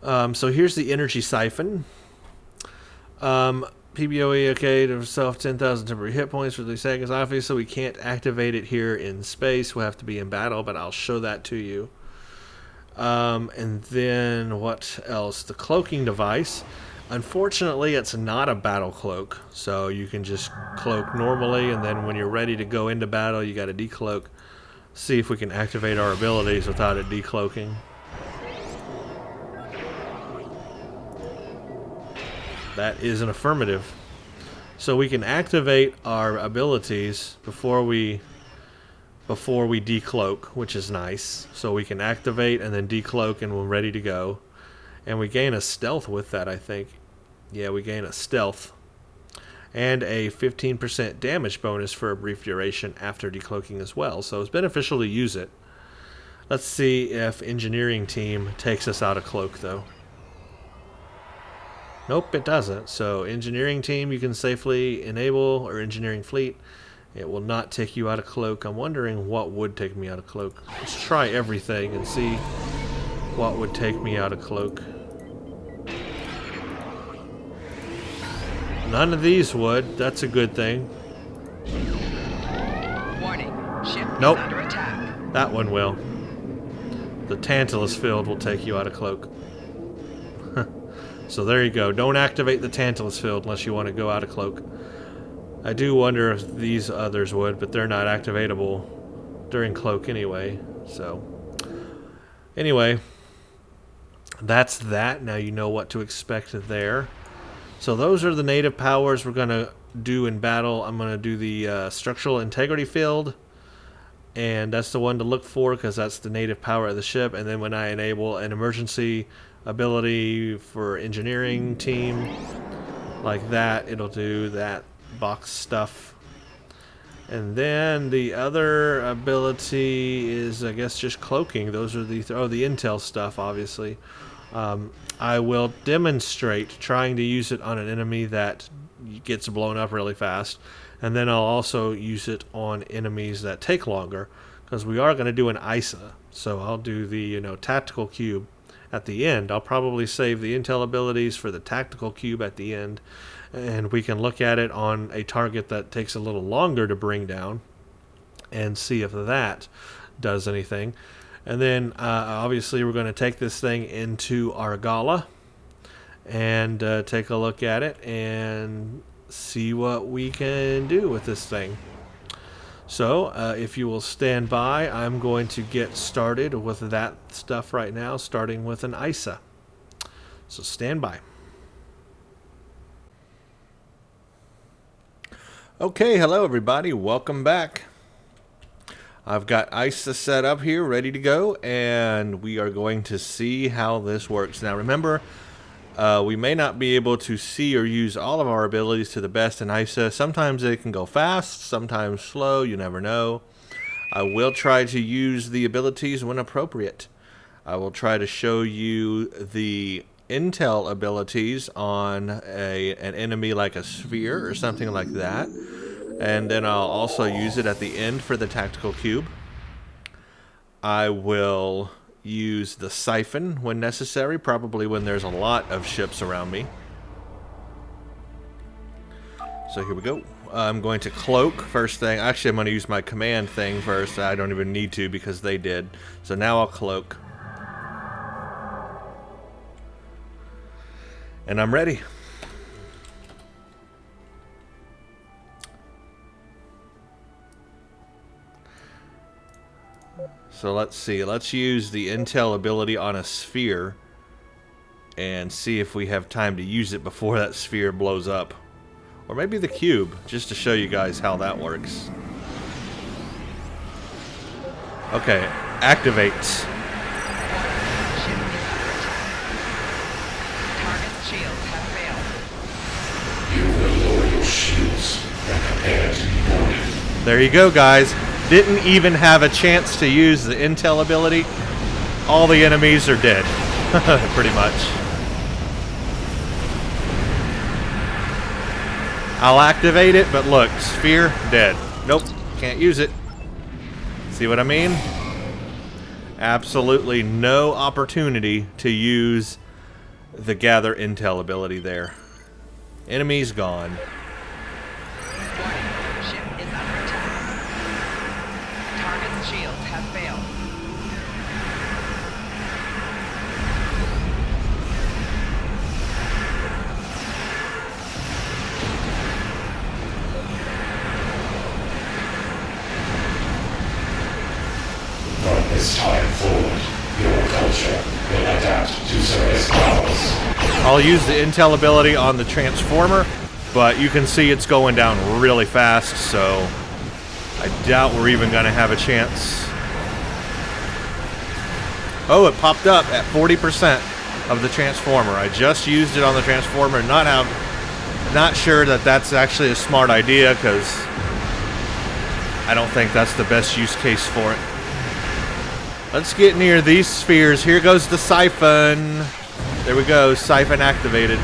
So here's the energy siphon. PBOE, okay, to self 10,000 temporary hit points for 3 seconds. Obviously, we can't activate it here in space. We'll have to be in battle, but I'll show that to you. And then what else? The cloaking device. Unfortunately, it's not a battle cloak, so you can just cloak normally, and then when you're ready to go into battle, you got to decloak. See if we can activate our abilities without it decloaking. That is an affirmative. So we can activate our abilities before we decloak, which is nice. So we can activate and then decloak, and we're ready to go. And we gain a stealth with that, I think. Yeah, we gain a stealth. And a 15% damage bonus for a brief duration after decloaking as well. So it's beneficial to use it. Let's see if engineering team takes us out of cloak, though. Nope, it doesn't. So engineering team you can safely enable, or engineering fleet. It will not take you out of cloak. I'm wondering what would take me out of cloak. Let's try everything and see what would take me out of cloak. None of these would. That's a good thing. Warning. Ship Nope. is under attack. That one will. The Tantalus field will take you out of cloak. So there you go. Don't activate the Tantalus field unless you want to go out of cloak. I do wonder if these others would, but they're not activatable during cloak anyway. So anyway, that's that. Now you know what to expect there. So those are the native powers we're going to do in battle. I'm going to do the structural integrity field, and that's the one to look for because that's the native power of the ship. And then when I enable an emergency ability for engineering team like that, it'll do that box stuff. And then the other ability is, I guess, just cloaking. Those are the the intel stuff, obviously. I will demonstrate trying to use it on an enemy that gets blown up really fast, and then I'll also use it on enemies that take longer, because we are going to do an ISA. So I'll do the tactical cube at the end. I'll probably save the intel abilities for the tactical cube at the end, and we can look at it on a target that takes a little longer to bring down and see if that does anything. And then obviously we're going to take this thing into our gala and take a look at it and see what we can do with this thing. So if you will stand by, I'm going to get started with that stuff right now, starting with an ISA. So stand by. Okay, hello everybody, welcome back. I've got ISA set up here, ready to go, and we are going to see how this works. Now remember, we may not be able to see or use all of our abilities to the best in ISA. Sometimes they can go fast, sometimes slow, you never know. I will try to use the abilities when appropriate. I will try to show you the intel abilities on an enemy like a sphere or something like that, and then I'll also use it at the end for the tactical cube. I will use the siphon when necessary, probably when there's a lot of ships around me. So here we go. I'm going to cloak first thing. Actually, I'm going to use my command thing first. I don't even need to because they did. So now I'll cloak. And I'm ready. So let's see. Let's use the intel ability on a sphere and see if we have time to use it before that sphere blows up. Or maybe the cube, just to show you guys how that works. Okay, activate. There you go, guys. Didn't even have a chance to use the intel ability. All the enemies are dead, pretty much. I'll activate it, but look, sphere, dead. Nope, can't use it. See what I mean? Absolutely no opportunity to use the gather intel ability there. Enemies gone. Shields have failed. From this time forward, your culture will adapt to service powers. I'll use the intel ability on the transformer, but you can see it's going down really fast, so I doubt we're even going to have a chance. Oh, it popped up at 40% of the transformer. I just used it on the transformer. Not sure that that's actually a smart idea, because I don't think that's the best use case for it. Let's get near these spheres. Here goes the siphon. There we go, siphon activated.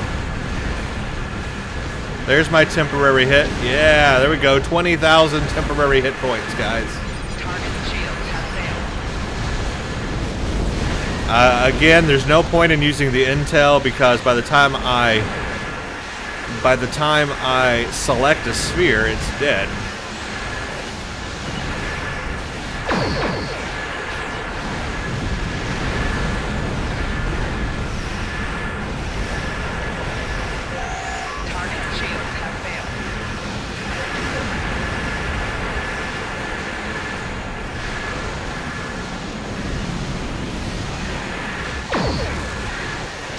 There's my temporary hit. Yeah, there we go. 20,000 temporary hit points, guys. Again, there's no point in using the intel because by the time I select a sphere, it's dead.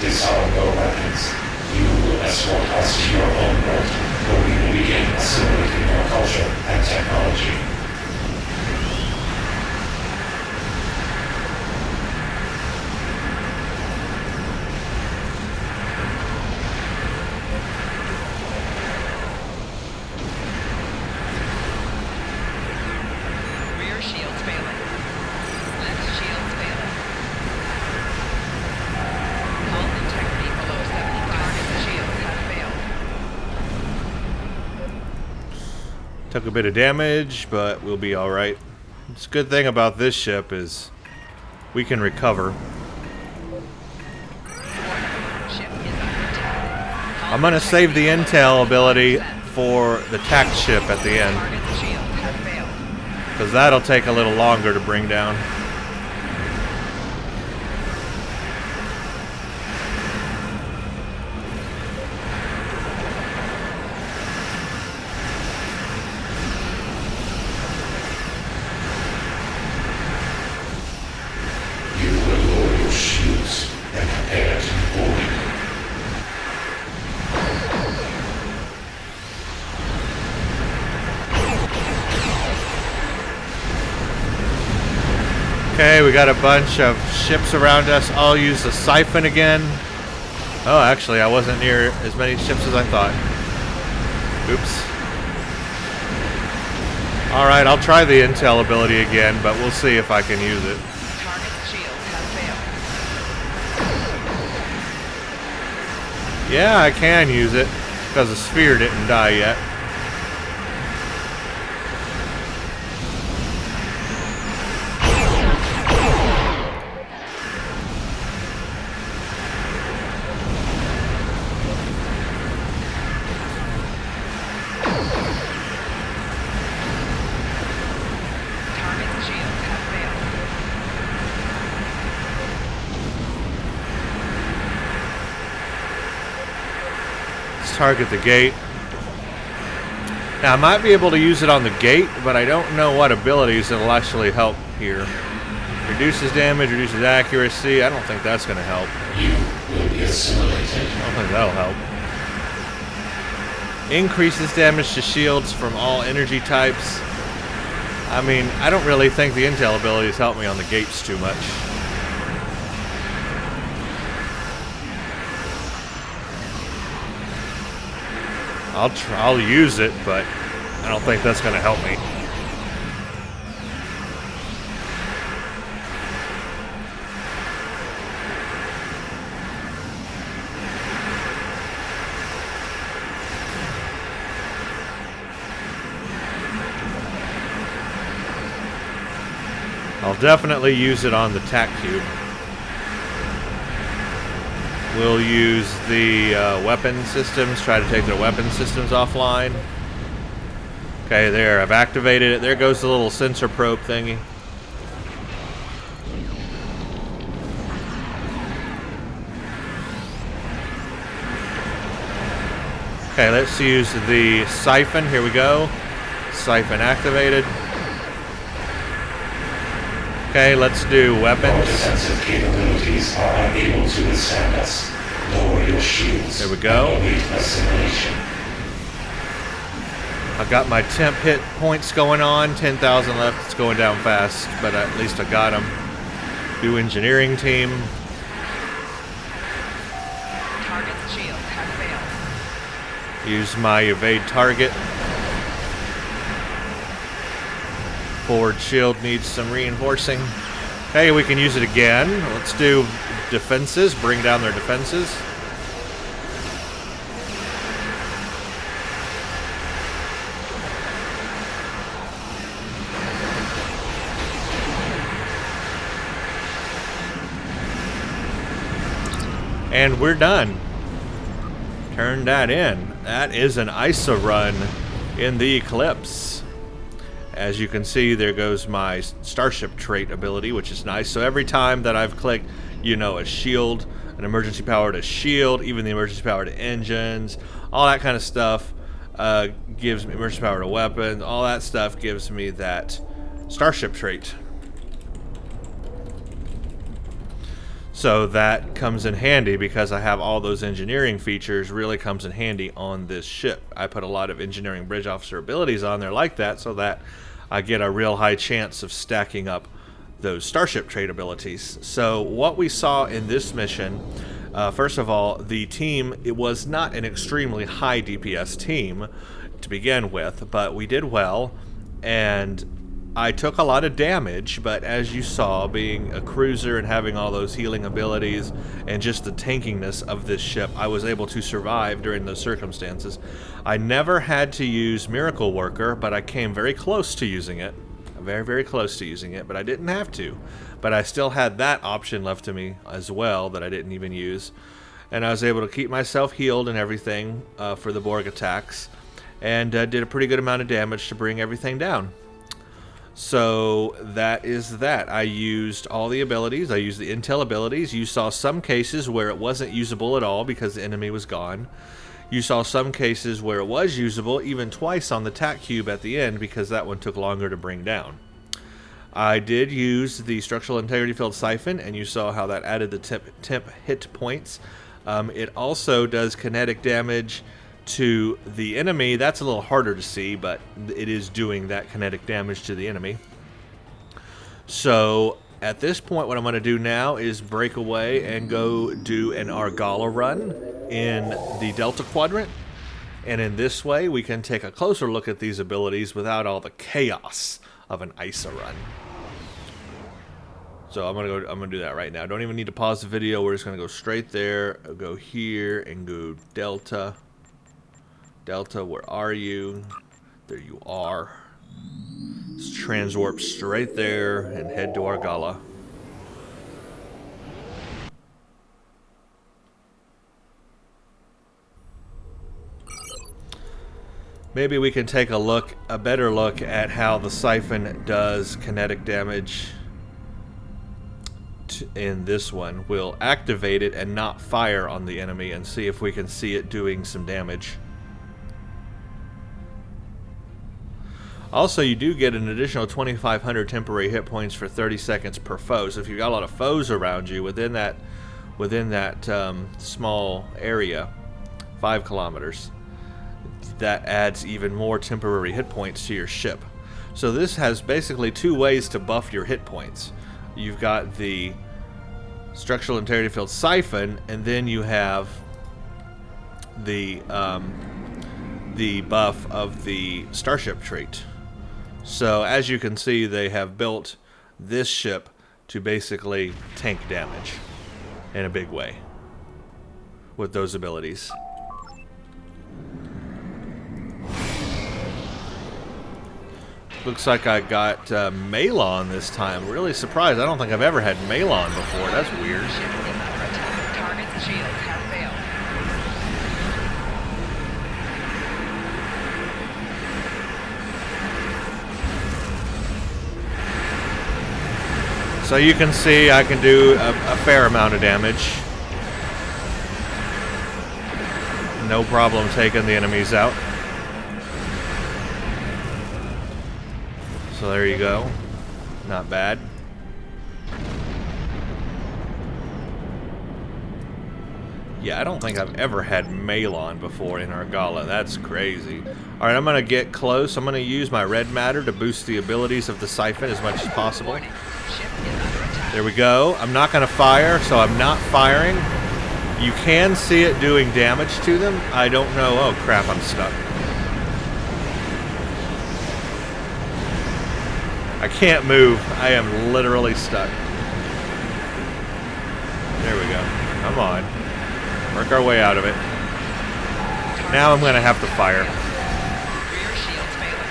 Disarm your weapons. You will escort us to your home world, where we will begin assimilating your culture and technology. Took a bit of damage, but we'll be alright. The good thing about this ship is we can recover. Ship is under attack. I'm gonna save the intel ability for the tact ship at the end, Target's shields have failed. because that'll take a little longer to bring down. You will lower your shields and prepare to board. Okay, we got a bunch of ships around us. I'll use the siphon again. Oh, actually, I wasn't near as many ships as I thought. Oops. Alright, I'll try the intel ability again, but we'll see if I can use it. Target's shields have failed. Yeah, I can use it, because the sphere didn't die yet. Target's shields have failed. Let's target the gate. Now, I might be able to use it on the gate, but I don't know what abilities it'll actually help here. Reduces damage, reduces accuracy. I don't think that's going to help. You will be assimilated. I don't think that'll help. Increases damage to shields from all energy types. I mean, I don't really think the intel abilities help me on the gates too much. I'll use it, but I don't think that's going to help me. I'll definitely use it on the tac cube. We'll use the weapon systems, try to take the weapon systems offline. Okay, there, I've activated it. There goes the little sensor probe thingy. Okay, let's use the siphon. Here we go. Siphon activated. Okay, let's do Our weapons. defensive capabilities are unable to withstand us. Lower your shields. There we go. And await assimilation. I got my temp hit points going on. 10,000 left. It's going down fast, but at least I got them. Do engineering team. Target's shields have failed. Use my evade target. Forward shield needs some reinforcing. Okay, we can use it again. Let's do defenses. Bring down their defenses. And we're done. Turn that in. That is an ISA run in the Eclipse. As you can see, there goes my starship trait ability, which is nice. So every time that I've clicked, you know, a shield, an emergency power to shield, even the emergency power to engines, all that kind of stuff gives me emergency power to weapons. All that stuff gives me that starship trait. So that comes in handy because I have all those engineering features, really comes in handy on this ship. I put a lot of engineering bridge officer abilities on there like that so that I get a real high chance of stacking up those starship trait abilities. So what we saw in this mission, first of all, the team, it was not an extremely high DPS team to begin with, but we did well, and I took a lot of damage, but as you saw, being a cruiser and having all those healing abilities and just the tankiness of this ship, I was able to survive during those circumstances. I never had to use Miracle Worker, but I came very close to using it. Very, very close to using it, but I didn't have to. But I still had that option left to me as well that I didn't even use. And I was able to keep myself healed and everything for the Borg attacks. And did a pretty good amount of damage to bring everything down. So that is that. I used all the abilities. I used the intel abilities. You saw some cases where it wasn't usable at all because the enemy was gone. You saw some cases where it was usable, even twice on the TAC cube at the end, because that one took longer to bring down. I did use the structural integrity field siphon, and you saw how that added the temp hit points. It also does kinetic damage to the enemy. That's a little harder to see, but it is doing that kinetic damage to the enemy. So at this point, what I'm going to do now is break away and go do an Argala run in the Delta Quadrant. And in this way, we can take a closer look at these abilities without all the chaos of an ISA run. So I'm gonna do that right now. Don't even need to pause the video. We're just gonna go straight there, go here, and go Delta. Delta, where are you? There you are. Let's transwarp straight there and head to Argala. Maybe we can take a better look at how the siphon does kinetic damage in this one. We'll activate it and not fire on the enemy and see if we can see it doing some damage. Also, you do get an additional 2,500 temporary hit points for 30 seconds per foe. So if you've got a lot of foes around you within that small area, 5 kilometers, that adds even more temporary hit points to your ship. So this has basically 2 ways to buff your hit points. You've got the structural integrity field siphon, and then you have the buff of the starship trait. So as you can see, they have built this ship to basically tank damage in a big way with those abilities. Looks like I got Malon this time. Really surprised. I don't think I've ever had Malon before. That's weird. Target's shields have failed. So you can see I can do a fair amount of damage. No problem taking the enemies out. So there you go. Not bad. Yeah, I don't think I've ever had Malon before in Argala. That's crazy. Alright, I'm going to get close. I'm going to use my red matter to boost the abilities of the siphon as much as possible. There we go. I'm not going to fire, so I'm not firing. You can see it doing damage to them. I don't know. Oh crap, I'm stuck. I can't move. I am literally stuck. There we go. Come on. Work our way out of it. Now I'm going to have to fire. Rear shields failing.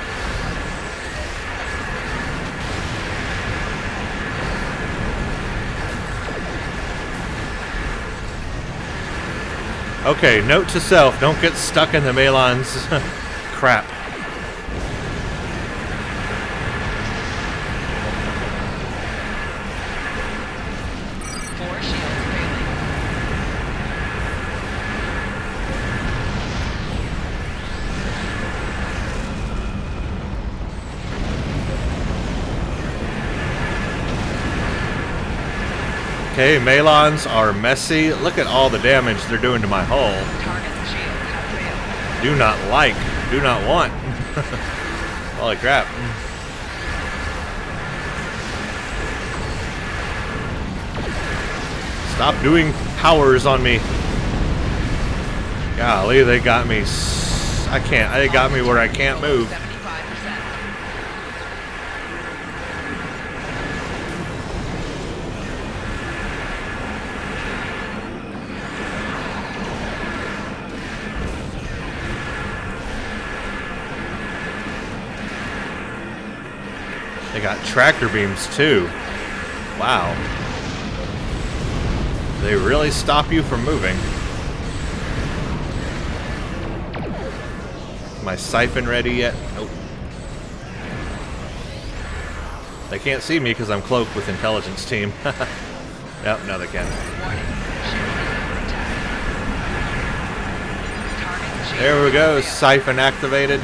Okay, note to self, don't get stuck in the Malon's crap. Okay, Malons are messy. Look at all the damage they're doing to my hull. Target's shields have failed. Do not like, do not want. Holy crap. Stop doing powers on me. Golly, they got me. They got me where I can't move. 75%. got tractor beams too. Wow. They really stop you from moving. Am I siphon ready yet? Nope. They can't see me because I'm cloaked with intelligence team. Yep, now they can. Warning. Ship is under attack. Target shield There we go, has failed. siphon activated.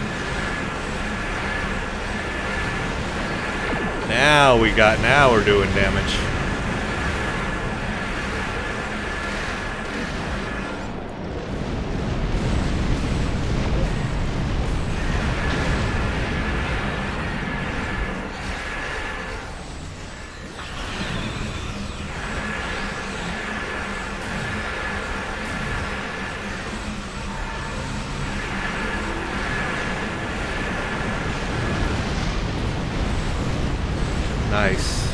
Now we're doing damage. Nice.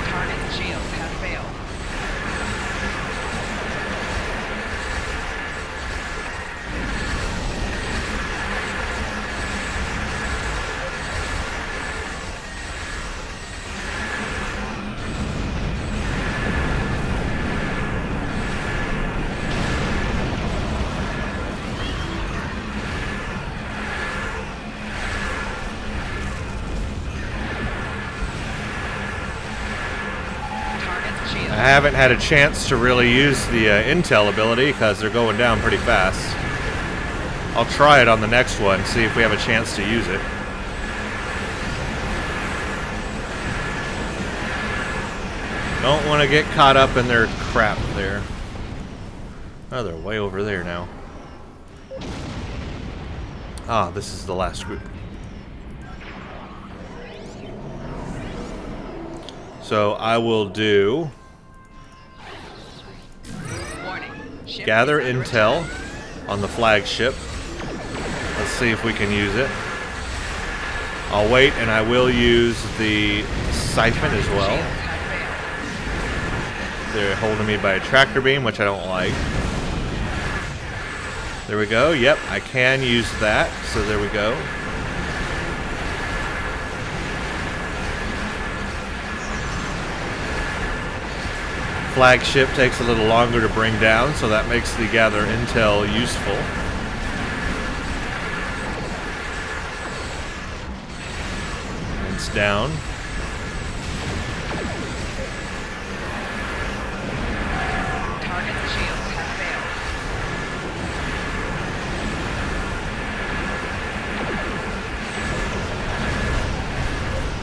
Target shields have failed. Target shield. I haven't had a chance to really use the intel ability because they're going down pretty fast. I'll try it on the next one, see if we have a chance to use it. Don't want to get caught up in their crap there. Oh, they're way over there now. Ah, this is the last group. So I will do Warning. Ship gather is under intel attack. on the flagship. Let's see if we can use it. I'll wait, and I will use the siphon as well. Shields have failed. They're holding me by a tractor beam, which I don't like. There we go. Yep, I can use that. So there we go. Flagship takes a little longer to bring down, so that makes the gather intel useful. It's down. Target shields have failed.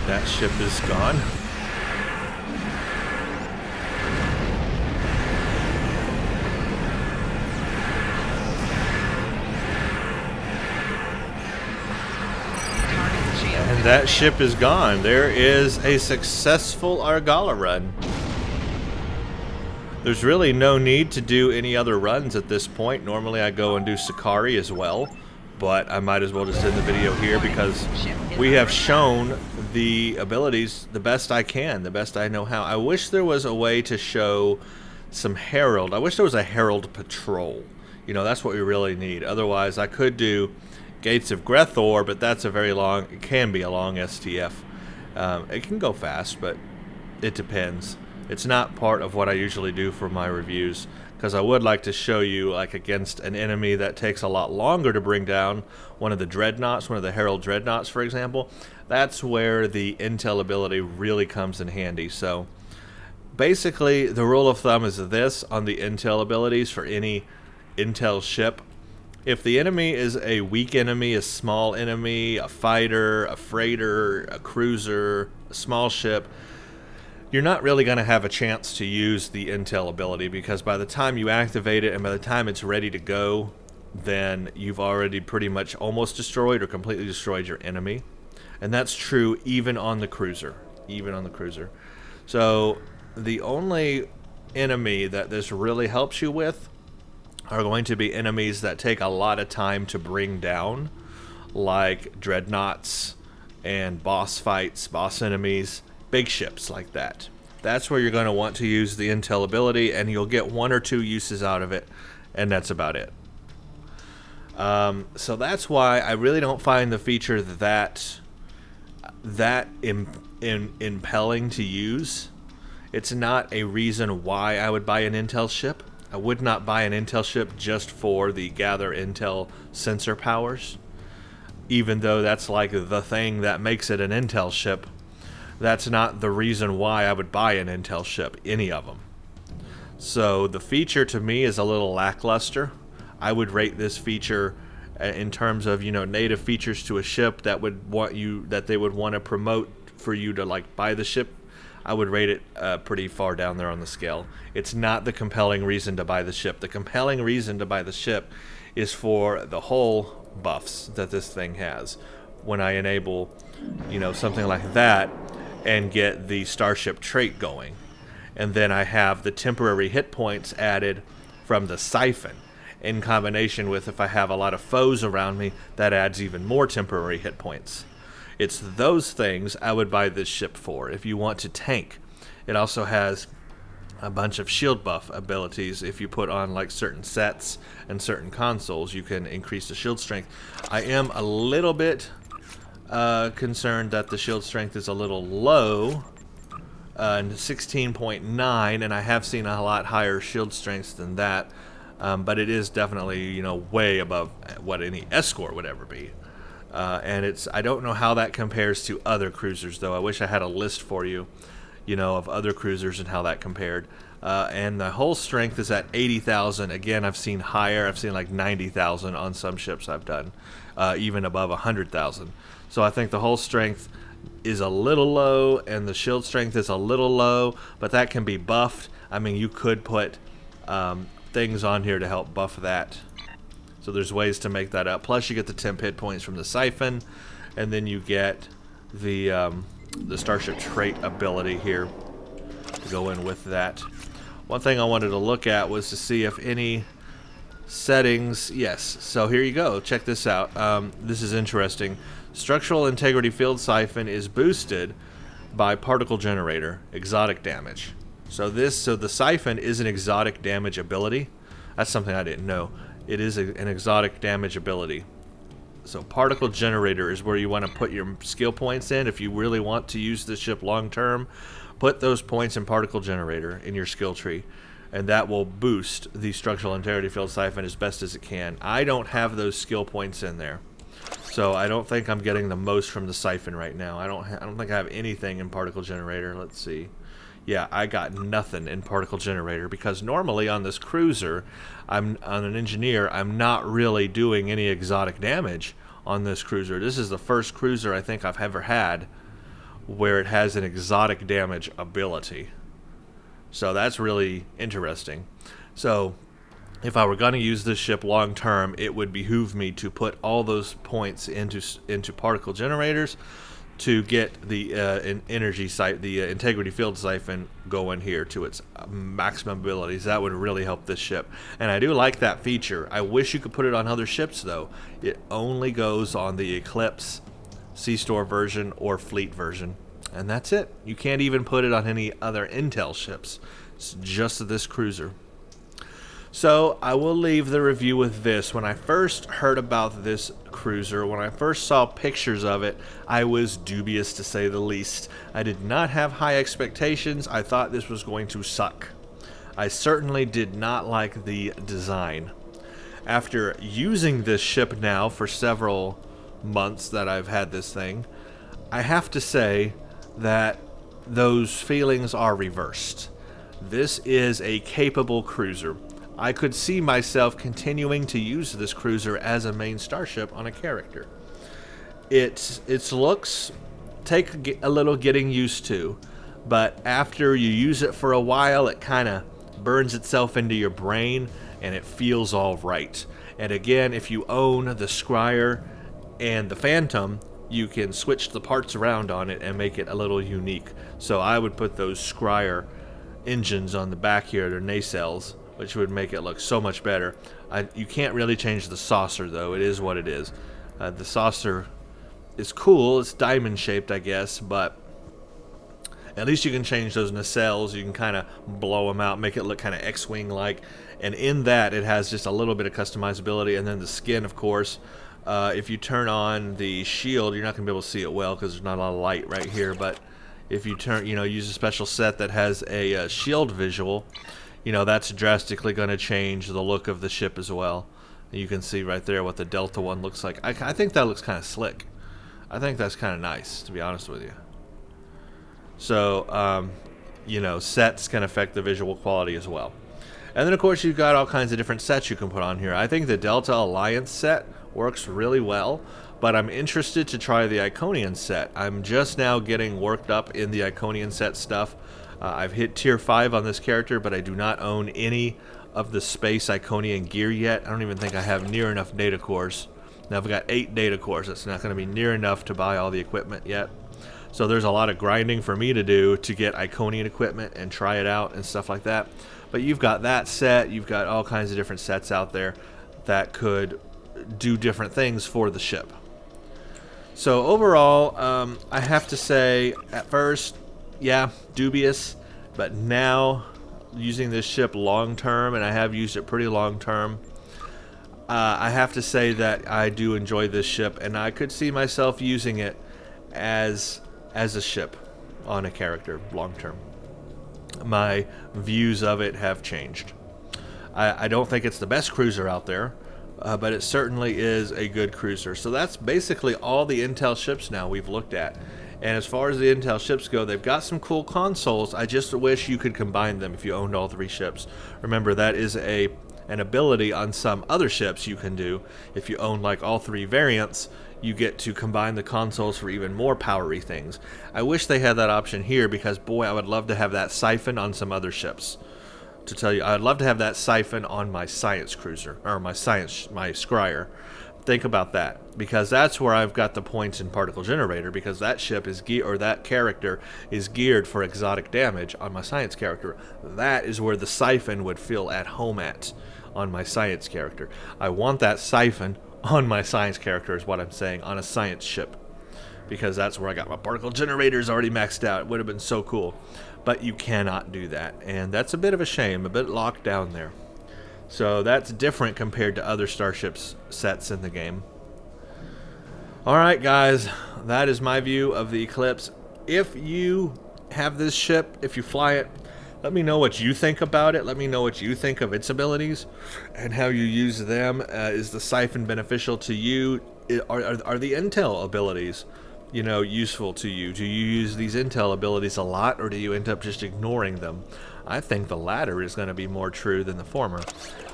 That ship is gone. Target shield And has that failed. ship is gone. There is a successful Argala run. There's really no need to do any other runs at this point. Normally I go and do Sakari as well, but I might as well just end the video here because we have shown the abilities the best I can, the best I know how. I wish there was a way to show some Herald. I wish there was a Herald patrol. You know, that's what we really need. Otherwise, I could do Gates of Grethor, but that's a very long, it can be a long STF. It can go fast, but it depends. It's not part of what I usually do for my reviews, because I would like to show you, like, against an enemy that takes a lot longer to bring down, one of the Dreadnoughts, one of the Herald Dreadnoughts, for example. That's where the intel ability really comes in handy. So basically, the rule of thumb is this on the intel abilities for any intel ship. If the enemy is a weak enemy, a small enemy, a fighter, a freighter, a cruiser, a small ship, you're not really going to have a chance to use the intel ability, because by the time you activate it and by the time it's ready to go, then you've already pretty much almost destroyed or completely destroyed your enemy. And that's true even on the cruiser. Even on the cruiser. So the only enemy that this really helps you with are going to be enemies that take a lot of time to bring down, like dreadnoughts and boss fights, boss enemies, big ships like that. That's where you're going to want to use the intel ability, and you'll get one or two uses out of it, and that's about it. So that's why I really don't find the feature that impelling to use. It's not a reason why I would buy an Intel ship. I would not buy an Intel ship just for the gather Intel sensor powers, even though that's like the thing that makes it an Intel ship. That's not the reason why I would buy an Intel ship, any of them. So the feature to me is a little lackluster. I would rate this feature in terms of, native features to a ship that they would want to promote for you to like buy the ship. I would rate it pretty far down there on the scale. It's not the compelling reason to buy the ship. The compelling reason to buy the ship is for the hull buffs that this thing has. When I enable, something like that and get the starship trait going. And then I have the temporary hit points added from the siphon. In combination with, if I have a lot of foes around me, that adds even more temporary hit points. It's those things I would buy this ship for. If you want to tank, it also has a bunch of shield buff abilities. If you put on like certain sets and certain consoles, you can increase the shield strength. I am a little bit concerned that the shield strength is a little low, 16.9, and I have seen a lot higher shield strengths than that. But it is definitely, way above what any escort would ever be. And I don't know how that compares to other cruisers, though. I wish I had a list for you, of other cruisers and how that compared. And the hull strength is at 80,000. Again, I've seen higher. I've seen like 90,000 on some ships I've done, even above 100,000. So I think the hull strength is a little low, and the shield strength is a little low, but that can be buffed. I mean, you could put things on here to help buff that. So there's ways to make that up. Plus you get the temp hit points from the siphon, and then you get the starship trait ability here to go in with that. One thing I wanted to look at was to see if any settings. Yes, so here you go. Check this out. This is interesting. Structural integrity field siphon is boosted by particle generator, exotic damage. So the siphon is an exotic damage ability. That's something I didn't know. It is an exotic damage ability. So particle generator is where you want to put your skill points in. If you really want to use the ship long term, put those points in particle generator in your skill tree, and that will boost the structural integrity field siphon as best as it can. I don't have those skill points in there, so I don't think I'm getting the most from the siphon right now. I don't think I have anything in particle generator. Let's see. Yeah, I got nothing in particle generator, because normally on this cruiser, I'm on an engineer, I'm not really doing any exotic damage on this cruiser. This is the first cruiser I think I've ever had where it has an exotic damage ability. So that's really interesting. So if I were going to use this ship long term, it would behoove me to put all those points into particle generators to get the integrity field siphon going here to its maximum abilities. That would really help this ship, and I do like that feature. I wish you could put it on other ships, though. It only goes on the Eclipse C-Store version or Fleet version, and that's it. You can't even put it on any other Intel ships. It's just this cruiser. So I will leave the review with this. When I first heard about this cruiser, when I first saw pictures of it, I was dubious, to say the least. I did not have high expectations. I thought this was going to suck. I certainly did not like the design. After using this ship now for several months that I've had this thing, I have to say that those feelings are reversed. This is a capable cruiser. I could see myself continuing to use this cruiser as a main starship on a character. Its looks take a little getting used to, but after you use it for a while, it kind of burns itself into your brain, and it feels all right. And again, if you own the Scryer and the Phantom, you can switch the parts around on it and make it a little unique. So I would put those Scryer engines on the back here, they're nacelles, which would make it look so much better. You can't really change the saucer, though. It is what it is. The saucer is cool. It's diamond shaped, I guess, but At least you can change those nacelles. You can kind of blow them out, make it look kind of X-Wing like. And in that, it has just a little bit of customizability. And then the skin, of course. If you turn on the shield, you're not going to be able to see it well because there's not a lot of light right here. But if you use a special set that has a shield visual, that's drastically going to change the look of the ship as well. You can see right there what the Delta one looks like. I think that looks kind of slick. I think that's kind of nice, to be honest with you. So, sets can affect the visual quality as well. And then, of course, you've got all kinds of different sets you can put on here. I think the Delta Alliance set works really well, but I'm interested to try the Iconian set. I'm just now getting worked up in the Iconian set stuff. I've hit tier 5 on this character, but I do not own any of the Space Iconian gear yet. I don't even think I have near enough data cores. Now I've got 8 data cores. It's not going to be near enough to buy all the equipment yet. So there's a lot of grinding for me to do to get Iconian equipment and try it out and stuff like that. But you've got that set. You've got all kinds of different sets out there that could do different things for the ship. So overall, I have to say, at first, yeah, dubious. But now, using this ship long term, and I have used it pretty long term, I have to say that I do enjoy this ship, and I could see myself using it as a ship on a character long term. My views of it have changed. I don't think it's the best cruiser out there, but it certainly is a good cruiser. So that's basically all the Intel ships now we've looked at. And as far as the Intel ships go, they've got some cool consoles. I just wish you could combine them if you owned all 3 ships. Remember, that is an ability on some other ships you can do. If you own like all 3 variants, you get to combine the consoles for even more powery things. I wish they had that option here because, boy, I would love to have that siphon on some other ships. To tell you, I'd love to have that siphon on my science cruiser, or my scryer. Think about that, because that's where I've got the points in particle generator, because that ship is that character is geared for exotic damage on my science character. That is where the siphon would feel at home at on my science character. I want that siphon on my science character is what I'm saying, on a science ship, because that's where I got my particle generators already maxed out. It would have been so cool, but you cannot do that, and that's a bit of a shame, a bit locked down there. So that's different compared to other starships sets in the game. Alright guys, that is my view of the Eclipse. If you have this ship, if you fly it, let me know what you think about it. Let me know what you think of its abilities and how you use them. Is the siphon beneficial to you? Are the Intel abilities, useful to you? Do you use these Intel abilities a lot, or do you end up just ignoring them? I think the latter is going to be more true than the former.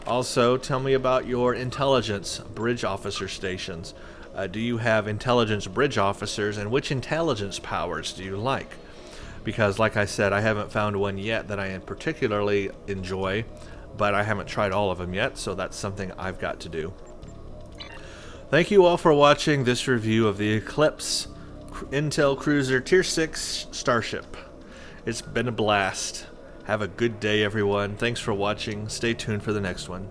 Also, tell me about your intelligence bridge officer stations. Do you have intelligence bridge officers, and which intelligence powers do you like? Because, like I said, I haven't found one yet that I particularly enjoy, but I haven't tried all of them yet, so that's something I've got to do. Thank you all for watching this review of the Eclipse Intel Cruiser Tier 6 Starship. It's been a blast. Have a good day, everyone. Thanks for watching. Stay tuned for the next one.